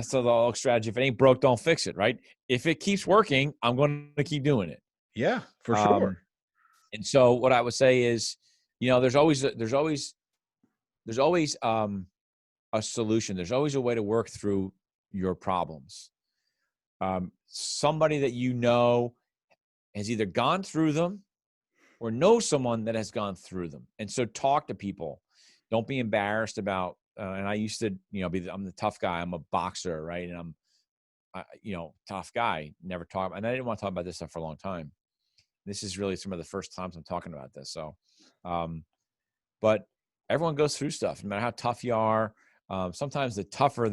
so the old strategy, if it ain't broke, don't fix it, right? If it keeps working, I'm going to keep doing it. Yeah, for sure. And so what I would say is, there's always a solution. There's always a way to work through your problems. Somebody that has either gone through them or knows someone that has gone through them. And so talk to people. Don't be embarrassed about, and I used to, I'm the tough guy. I'm a boxer, right? And I'm, tough guy, never talk. And I didn't want to talk about this stuff for a long time. This is really some of the first times I'm talking about this. So, but everyone goes through stuff, no matter how tough you are. Sometimes the tougher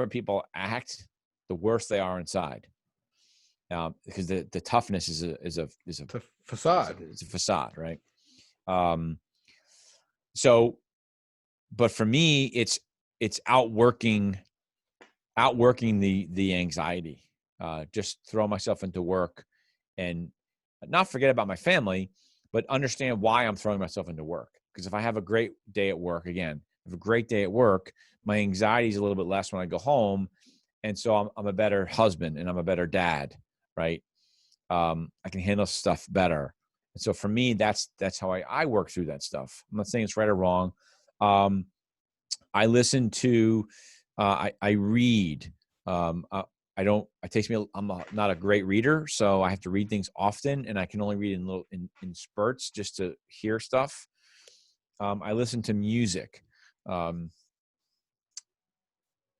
people act, the worse they are inside. Because the toughness is a facade. It's a facade, right? So, but for me, it's outworking the anxiety. Just throw myself into work and not forget about my family, but understand why I'm throwing myself into work. Because if I have a great day at work, my anxiety is a little bit less when I go home. And so I'm a better husband and I'm a better dad, right? I can handle stuff better. And so for me, that's how I work through that stuff. I'm not saying it's right or wrong. I listen to, I read. I'm not a great reader, so I have to read things often, and I can only read in spurts just to hear stuff. I listen to music.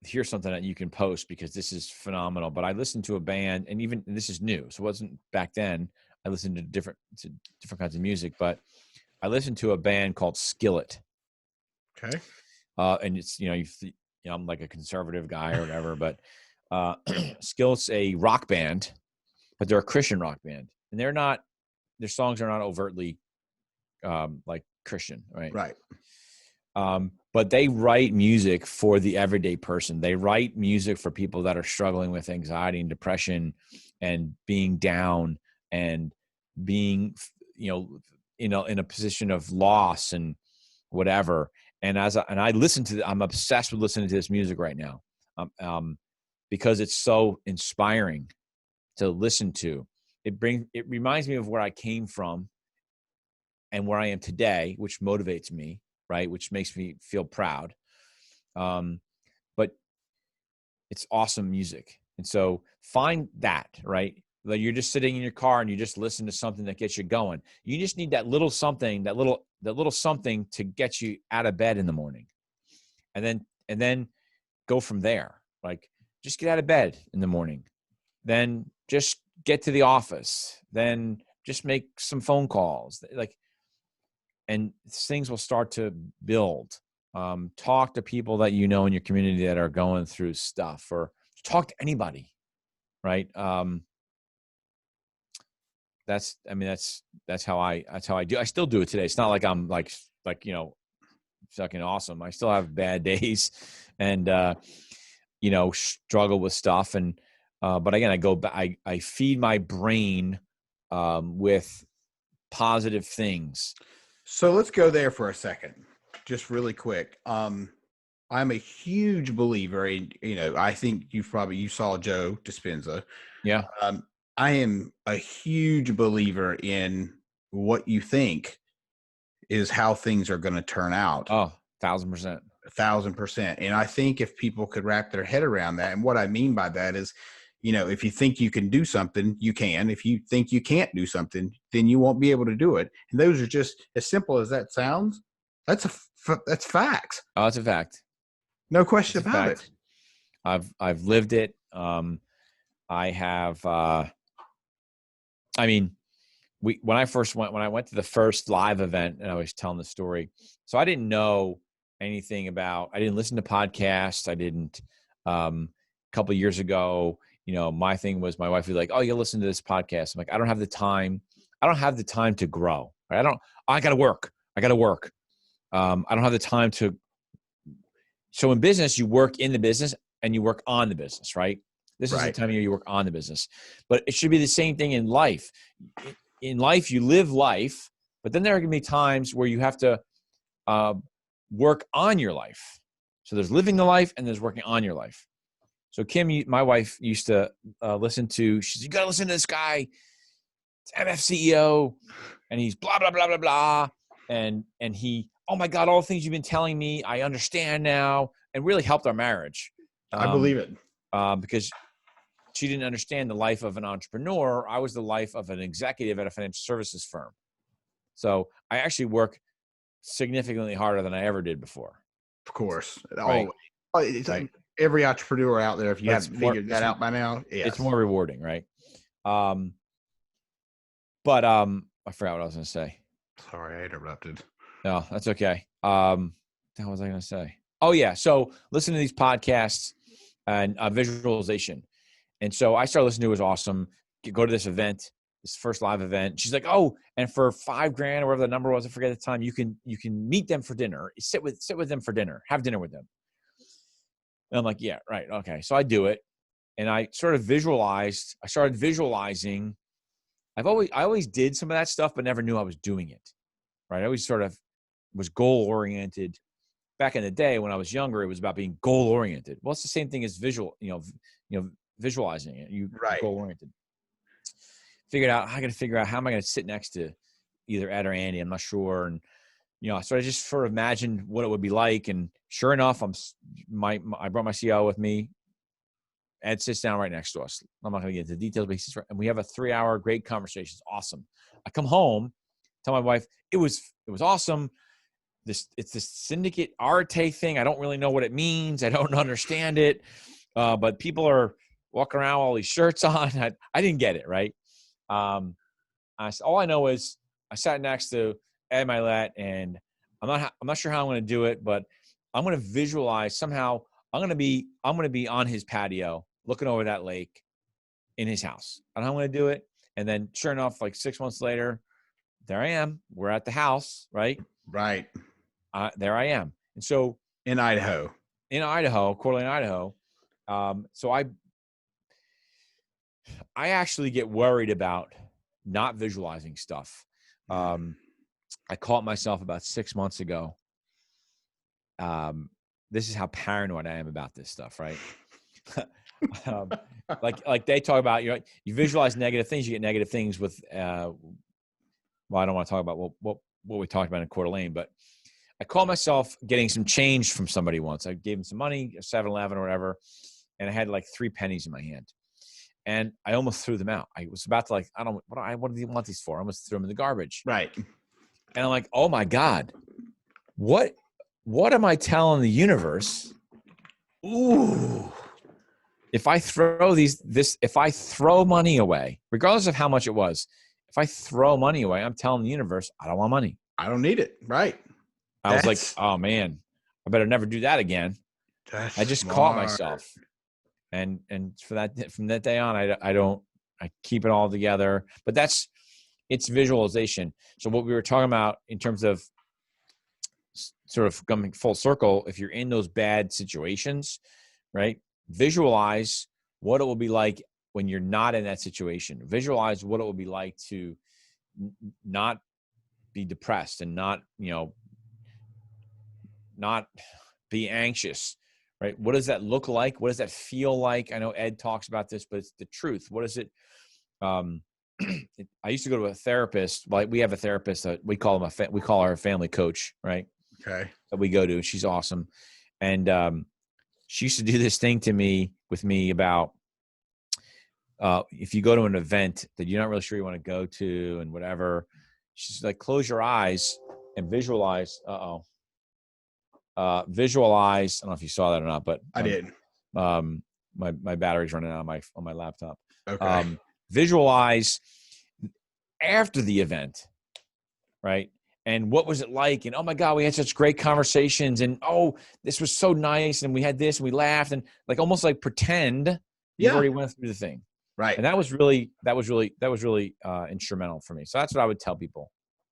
Here's something that you can post because this is phenomenal. But I listened to a band, and this is new, so it wasn't back then. I listened to different kinds of music, but I listened to a band called Skillet. Okay. And it's I'm like a conservative guy or whatever, but Skillet's a rock band, but they're a Christian rock band, and their songs are not overtly like Christian, right? Right. But they write music for the everyday person. They write music for people that are struggling with anxiety and depression and being down and being, in a position of loss and whatever. And I listen to, I'm obsessed with listening to this music right now, because it's so inspiring to listen to. It reminds me of where I came from and where I am today, which motivates me, right? Which makes me feel proud. But it's awesome music. And so find that, right? Like you're just sitting in your car and you just listen to something that gets you going. You just need that little something, that little something to get you out of bed in the morning. And then go from there. Like just get out of bed in the morning. Then just get to the office. Then just make some phone calls. And things will start to build. Talk to people that in your community that are going through stuff, or talk to anybody, right? That's how I do. I still do it today. It's not like I'm like fucking awesome. I still have bad days and struggle with stuff, and but again, I go back. I feed my brain with positive things. So let's go there for a second, just really quick. I'm a huge believer in, I think you saw Joe Dispenza. Yeah. I am a huge believer in what you think is how things are going to turn out. Oh, 1,000%. 1,000%. And I think if people could wrap their head around that, and what I mean by that is, if you think you can do something, you can. If you think you can't do something, then you won't be able to do it. And those are just as simple as that sounds. That's facts. Oh, it's a fact. No question about it. I've lived it. I have. When I went to the first live event, and I was telling the story, so I didn't know anything about. I didn't listen to podcasts. I didn't. A couple of years ago, my thing was my wife was like, "Oh, you listen to this podcast." I'm like, "I don't have the time. I don't have the time to grow. Right? I got to work. I got to work. I don't have the time to." So in business, you work in the business and you work on the business, right? This is the time of year you work on the business. But it should be the same thing in life. In life, you live life, but then there are going to be times where you have to work on your life. So there's living the life and there's working on your life. So Kim, my wife, used to listen to, she said, you got to listen to this guy. It's MF CEO, and he's blah, blah, blah, blah, blah. And he, oh my God, all the things you've been telling me, I understand now, and really helped our marriage. I believe it. Because she didn't understand the life of an entrepreneur. I was the life of an executive at a financial services firm. So I actually work significantly harder than I ever did before. Of course. Right. Right. Every entrepreneur out there, if you haven't figured that out by now, it's more rewarding, right? But I forgot what I was going to say. Sorry, I interrupted. No, that's okay. What was I going to say? Oh, yeah. So listen to these podcasts and visualization. And so I started listening to it. It was awesome. Go to this event, this first live event. She's like, oh, and for $5,000 or whatever the number was, I forget the time, you can meet them for dinner. Sit with them for dinner. Have dinner with them. And I'm like, yeah, right. Okay. So I do it. And I started visualizing. I always did some of that stuff, but never knew I was doing it. Right. I always sort of was goal oriented. Back in the day when I was younger, it was about being goal oriented. Well, it's the same thing as visualizing it. You goal oriented. I got to figure out how am I going to sit next to either Ed or Andy. I'm not sure. And, so I just sort of imagined what it would be like. And sure enough, I brought my CEO with me. Ed sits down right next to us. I'm not going to get into the details, but he sits right, and we have a 3-hour great conversation. It's awesome. I come home, tell my wife, it was awesome. It's this syndicate Arte thing. I don't really know what it means. I don't understand it. But people are walking around with all these shirts on. I didn't get it, right? All I know is I sat next to Ed Milet, and I'm not sure how I'm going to do it, but I'm going to visualize somehow. I'm going to be on his patio, looking over that lake in his house. And I'm going to do it. And then sure enough, like 6 months later, there I am. We're at the house, right? Right. There I am. And so in Idaho, Coeur d'Alene, Idaho. So I actually get worried about not visualizing stuff. I caught myself about 6 months ago. This is how paranoid I am about this stuff, right? Like they talk about, you visualize negative things, you get negative things with, well, I don't want to talk about what we talked about in Coeur d'Alene, but I caught myself getting some change from somebody once. I gave him some money, 7-Eleven or whatever, and I had like 3 pennies in my hand. And I almost threw them out. I was about to what do you want these for? I almost threw them in the garbage. Right. And I'm like, oh my God, what am I telling the universe? Ooh, if I throw if I throw money away, regardless of how much it was, if I throw money away, I'm telling the universe, I don't want money. I don't need it. Right. I was like, oh man, I better never do that again. I just caught myself. And from that day on, I keep it all together, but it's visualization. So what we were talking about in terms of sort of coming full circle, if you're in those bad situations, right? Visualize what it will be like when you're not in that situation. Visualize what it will be like to not be depressed and not be anxious, right? What does that look like? What does that feel like? I know Ed talks about this, but it's the truth. What is it? I used to go to a therapist. Like we have a therapist that we call her a family coach, right? Okay. That we go to. She's awesome. And she used to do this thing with me about if you go to an event that you're not really sure you want to go to and whatever, she's like, close your eyes and visualize. Visualize. I don't know if you saw that or not, but I did. My battery's running out on my laptop. Okay. Visualize after the event, right? And what was it like? And oh my God, we had such great conversations. And oh, this was so nice. And we had this, and we laughed, and like almost like pretend you already went through the thing, right? And that was really instrumental for me. So that's what I would tell people.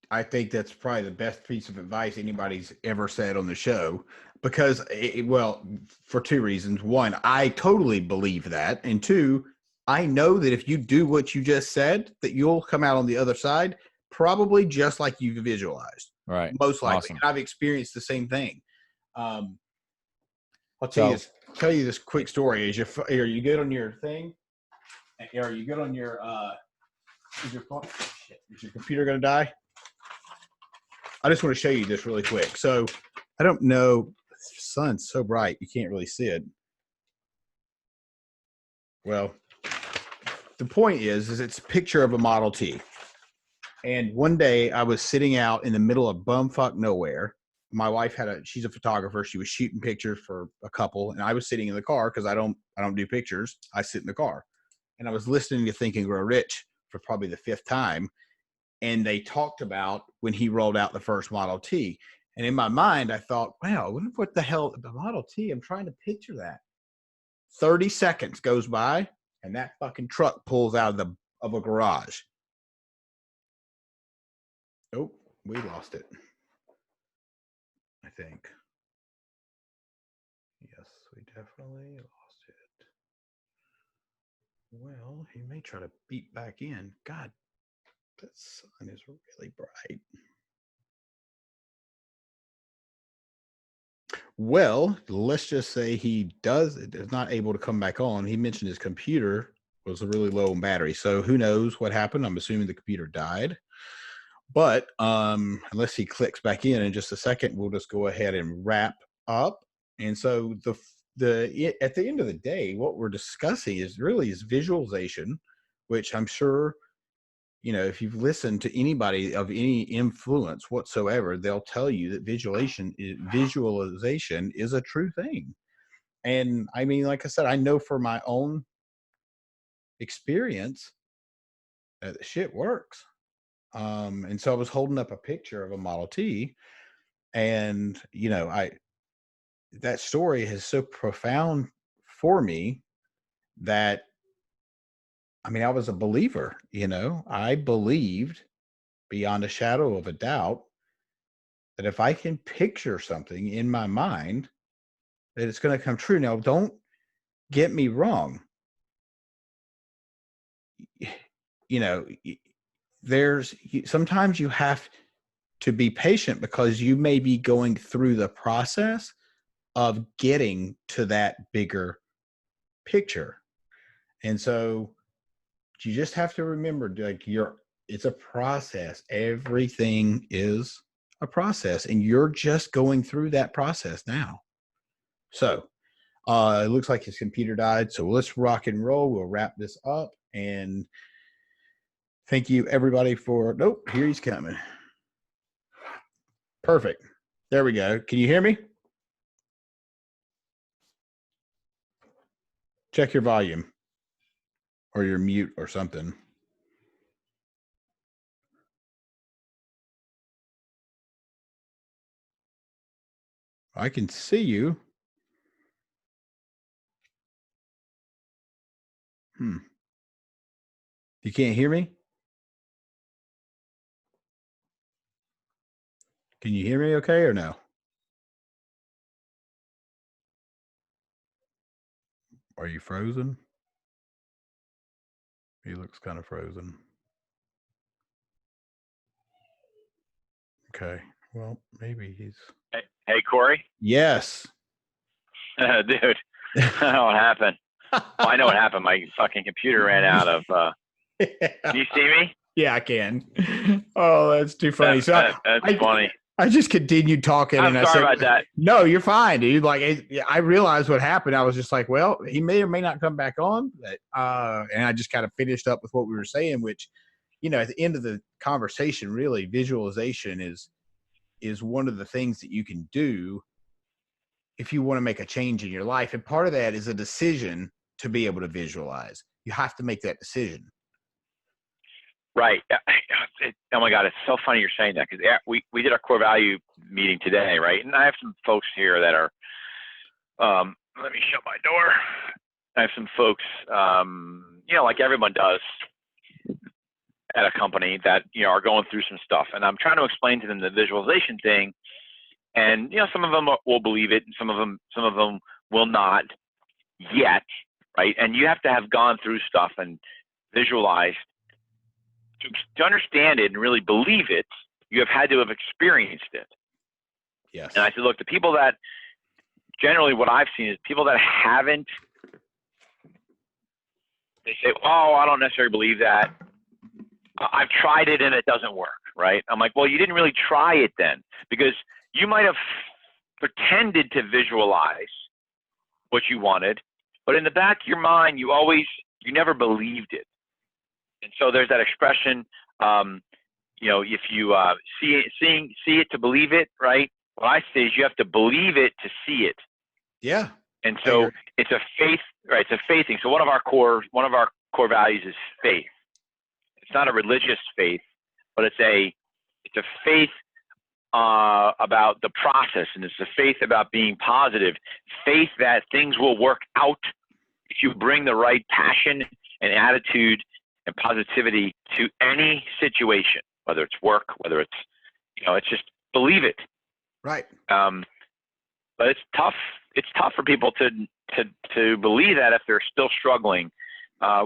I think that's probably the best piece of advice anybody's ever said on the show. Because, well, for two reasons. One, I totally believe that. And two, I know that if you do what you just said, that you'll come out on the other side, probably just like you visualized. Right. Most likely. Awesome. And I've experienced the same thing. I'll So, tell you this quick story. Are you good on your thing? Are you good on your, is your phone? Shit, is your computer going to die? I just want to show you this really quick. So I don't know. The sun's so bright, you can't really see it. Well, the point is it's a picture of a Model T. And one day I was sitting out in the middle of bumfuck nowhere. My wife she's a photographer. She was shooting pictures for a couple, and I was sitting in the car because I don't do pictures. I sit in the car, and I was listening to Think and Grow Rich for probably the fifth time. And they talked about when he rolled out the first Model T. And in my mind, I thought, wow, what the hell, the Model T? I'm trying to picture that. 30 seconds goes by, and that fucking truck pulls out of a garage. Oh, we lost it. I think. Yes, we definitely lost it. Well, he may try to beat back in. God, the sun is really bright. Well, let's just say he is not able to come back on. He mentioned his computer was really low on battery. So who knows what happened? I'm assuming the computer died. But unless he clicks back in just a second, we'll just go ahead and wrap up. And so at the end of the day, what we're discussing is visualization, which I'm sure, if you've listened to anybody of any influence whatsoever, they'll tell you that visualization is a true thing. And I mean, like I said, I know for my own experience that the shit works. And so I was holding up a picture of a Model T, and that story is so profound for me that, I mean, I was a believer. I believed beyond a shadow of a doubt that if I can picture something in my mind, that it's going to come true. Now, don't get me wrong. Sometimes you have to be patient because you may be going through the process of getting to that bigger picture. And so you just have to remember, like, it's a process. Everything is a process, and you're just going through that process now. So it looks like his computer died. So let's rock and roll. We'll wrap this up, and thank you everybody nope, here he's coming. Perfect. There we go. Can you hear me? Check your volume or your mute or something. I can see you. You can't hear me? Can you hear me okay or no? Are you frozen? He looks kind of frozen. Okay. Well, maybe he's. Hey, Corey. Yes. Dude, I don't know what happened. Well, I know what happened. My fucking computer ran out of. Yeah. Can you see me? Yeah, I can. Oh, that's too funny. That's funny. I just continued talking. I'm sorry about that. No, you're fine, dude. Like, I realized what happened. I was just like, well, he may or may not come back on. But, and I just kind of finished up with what we were saying, which, at the end of the conversation, really, visualization is one of the things that you can do if you want to make a change in your life. And part of that is a decision to be able to visualize. You have to make that decision. Right. Oh my God, it's so funny you're saying that, because we did our core value meeting today, right? And I have some folks here that are. Let me shut my door. I have some folks, like everyone does at a company that are going through some stuff, and I'm trying to explain to them the visualization thing. And, some of them will believe it and some of them will not yet, right? And you have to have gone through stuff and visualized to understand it and really believe it. You have had to have experienced it. Yes. And I said, look, the people that generally what I've seen is people that haven't, they say, oh, I don't necessarily believe that. I've tried it and it doesn't work, right? I'm like, well, you didn't really try it then, because you might have pretended to visualize what you wanted, but in the back of your mind, you never believed it. And so there's that expression, if you see it to believe it, right? What I say is you have to believe it to see it. Yeah. And so it's a faith, right? It's a faith thing. So one of our core values is faith. It's not a religious faith, but it's a faith about the process, and it's a faith about being positive, faith that things will work out if you bring the right passion and attitude and positivity to any situation, whether it's work, whether it's, it's just believe it. Right. But it's tough. It's tough for people to believe that if they're still struggling.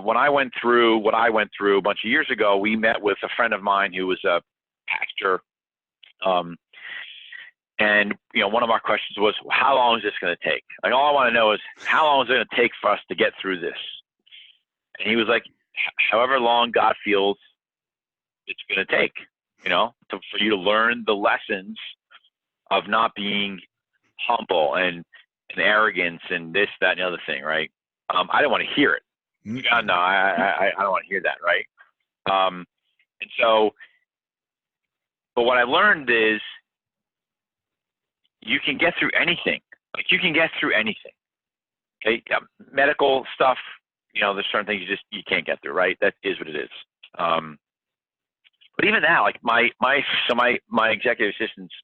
When I went through what I went through a bunch of years ago, we met with a friend of mine who was a pastor. And one of our questions was, how long is this going to take? Like, all I want to know is, how long is it going to take for us to get through this? And he was like, however long God feels it's going to take, for you to learn the lessons of not being humble and arrogance and this, that, and the other thing, right? I didn't want to hear it. God, no, I don't want to hear that, right? And so, but what I learned is you can get through anything. Like, you can get through anything. Okay, medical stuff, there's certain things you can't get through, right? That is what it is. But even now, like my executive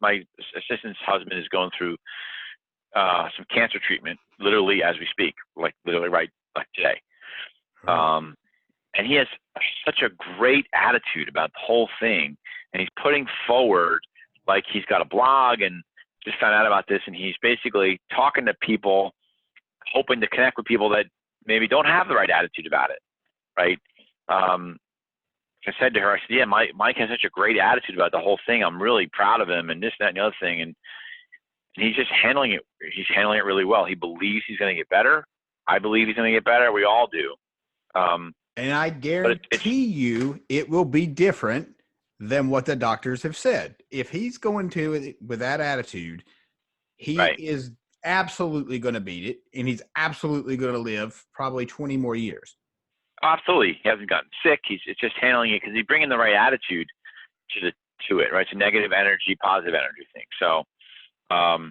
my assistant's husband is going through some cancer treatment, literally as we speak, like literally right like today. And he has such a great attitude about the whole thing, and he's putting forward, like, he's got a blog and just found out about this, and he's basically talking to people, hoping to connect with people that maybe don't have the right attitude about it, right? I said to her, I said, yeah, Mike has such a great attitude about the whole thing. I'm really proud of him, and this, that, and the other thing. And he's just handling it. He's handling it really well. He believes he's going to get better. I believe he's going to get better. We all do. And I guarantee you it will be different than what the doctors have said. If he's going to it with that attitude, he is absolutely going to beat it, and he's absolutely going to live probably 20 more years. Absolutely. He hasn't gotten sick. It's just handling it because he's bringing the right attitude to it, right? It's a negative energy, positive energy thing. So, I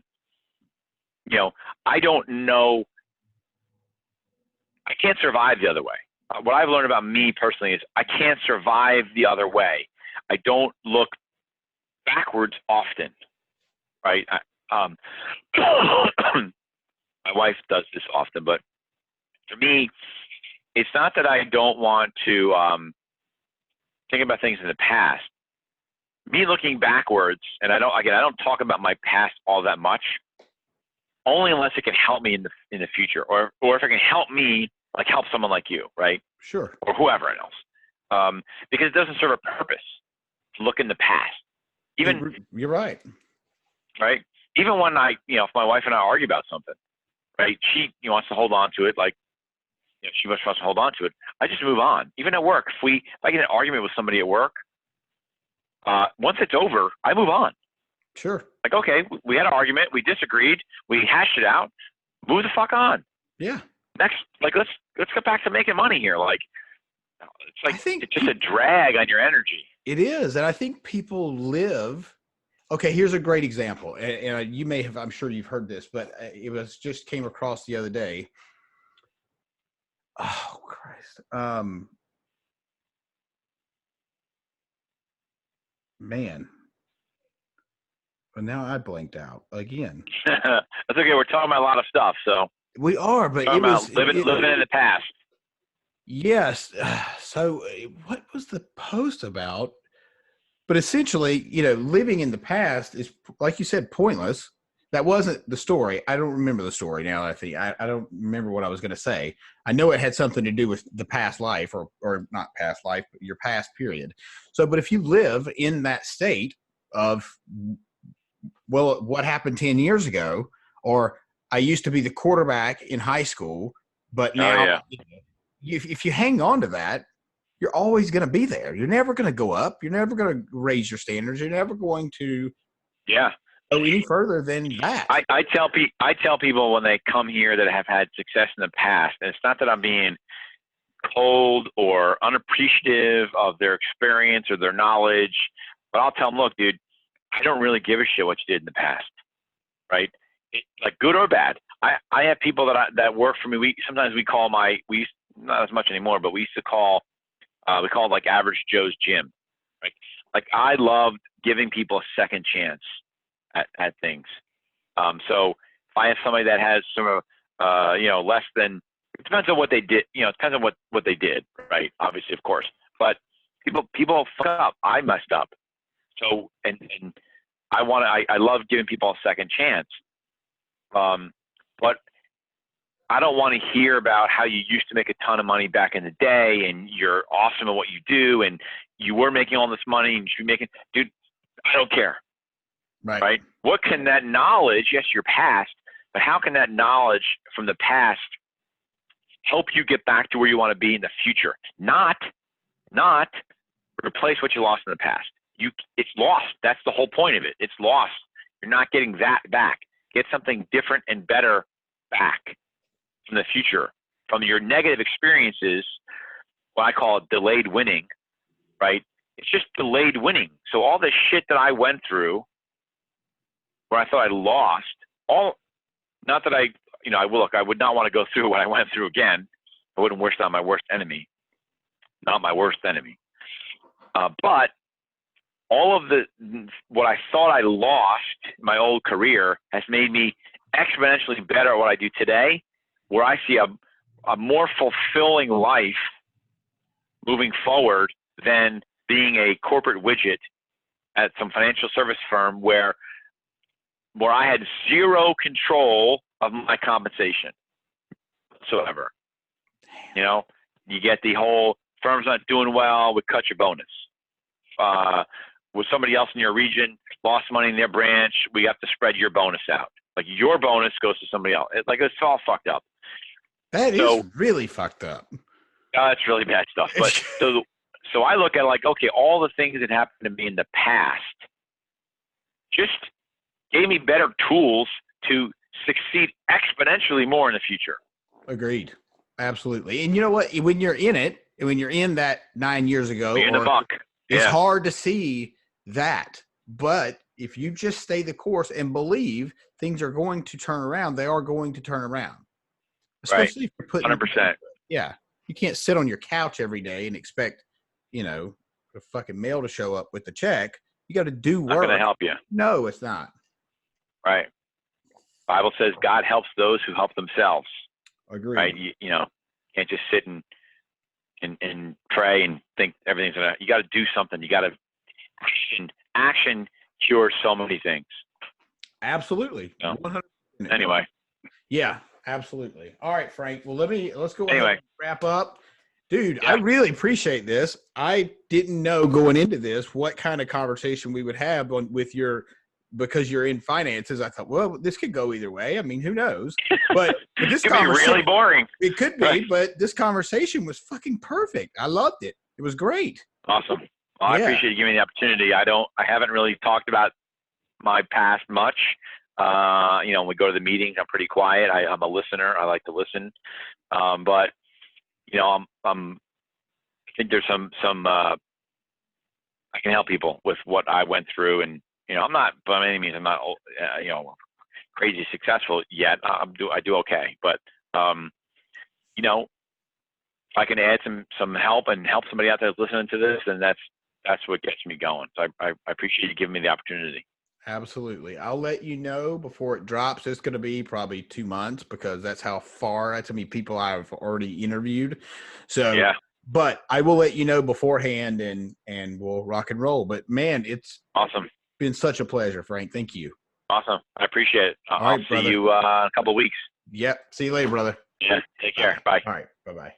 don't know. I can't survive the other way. What I've learned about me personally is I can't survive the other way. I don't look backwards often, right? My wife does this often, but for me, it's not that I don't want to think about things in the past. Me looking backwards, and I don't talk about my past all that much, only unless it can help me in the future, or if it can help me, like help someone like you, right? Sure. Or whoever else, because it doesn't serve a purpose to look in the past. Even you're right. Right. Even when if my wife and I argue about something, right? She wants to hold on to it, like. She wants to hold on to it. I just move on. Even at work, if I get in an argument with somebody at work, once it's over, I move on. Sure. Like, okay, we had an argument, we disagreed, we hashed it out, move the fuck on. Yeah. Next, like, let's get back to making money here. Like, it's like, it's just a drag on your energy. It is, and I think people live. Okay, here's a great example, and you may have, I'm sure you've heard this, but it was just came across the other day. Oh, Christ. Man. But now I blanked out again. That's okay. We're talking about a lot of stuff, so. We are, but it was living in the past. Yes. So what was the post about? But essentially, living in the past is, like you said, pointless. That wasn't the story. I don't remember the story now. I think I don't remember what I was going to say. I know it had something to do with the past life, or not past life, but your past period. So, but if you live in that state of, well, what happened 10 years ago, or I used to be the quarterback in high school, but now if you hang on to that, you're always going to be there. You're never going to go up. You're never going to raise your standards. You're never going to go any further than that. I tell people when they come here that have had success in the past, and it's not that I'm being cold or unappreciative of their experience or their knowledge, but I'll tell them, look, dude, I don't really give a shit what you did in the past, right? Like good or bad. I have people that work for me. Sometimes we call not as much anymore, but we used to call, we call it like Average Joe's Gym, right? Like I loved giving people a second chance at things. So if I have somebody that has some, less than, it depends on what they did, it depends on what they did, right? Obviously, of course, but people fuck up. I messed up. So, and I love giving people a second chance. But I don't want to hear about how you used to make a ton of money back in the day and you're awesome at what you do and you were making all this money and you should be making, dude, I don't care. Right? What can that knowledge, yes, your past, but how can that knowledge from the past help you get back to where you want to be in the future? Not replace what you lost in the past. It's lost. That's the whole point of it. It's lost. You're not getting that back. Get something different and better back from the future, from your negative experiences. What I call delayed winning, right? It's just delayed winning. So all the shit that I went through where I thought I lost, not that I would not want to go through what I went through again. I wouldn't wish that on my worst enemy, not my worst enemy. But all of what I thought I lost in my old career has made me exponentially better at what I do today, where I see a more fulfilling life moving forward than being a corporate widget at some financial service firm where I had zero control of my compensation whatsoever. You get the whole firm's not doing well, we cut your bonus. With somebody else in your region lost money in their branch, we have to spread your bonus out. Like your bonus goes to somebody else. It's all fucked up. That is really fucked up. It's really bad stuff. But so I look at it like, okay, all the things that happened to me in the past just gave me better tools to succeed exponentially more in the future. Agreed. Absolutely. And you know what? When you're in it, when you're in that 9 years ago, in the muck, it's hard to see that. But if you just stay the course and believe things are going to turn around, they are going to turn around. Especially if you're putting 100%. Yeah. You can't sit on your couch every day and expect, a fucking mail to show up with the check. You got to do work. Not going to help you. No, it's not. Right. Bible says God helps those who help themselves. Agreed. Right. You can't just sit and pray and think everything's gonna. You got to do something. You got to action cures so many things. Absolutely. 100%. Anyway. Yeah, absolutely. All right, Frank. Well, let's go ahead and wrap up. Dude, I really appreciate this. I didn't know going into this what kind of conversation we would have because you're in finances. I thought, well, this could go either way. I mean, who knows? But this could be really boring. It could be, but this conversation was fucking perfect. I loved it. It was great. Awesome. Well, I appreciate you giving me the opportunity. I haven't really talked about my past much. When we go to the meetings, I'm pretty quiet. I'm a listener. I like to listen. But I think there's some I can help people with what I went through, and I'm not by any means crazy successful yet. I do okay, but if I can add some help and help somebody out there listening to this, then that's what gets me going. So I appreciate you giving me the opportunity. Absolutely. I'll let you know before it drops. It's going to be probably 2 months because that's how many people I've already interviewed. So But I will let you know beforehand, and we'll rock and roll. But man, it's awesome. Been such a pleasure, Frank. Thank you. Awesome. I appreciate it. All I'll right, see brother. you in a couple of weeks. Yep. See you later, brother. Yeah. Take care. Bye. All right. Bye-bye.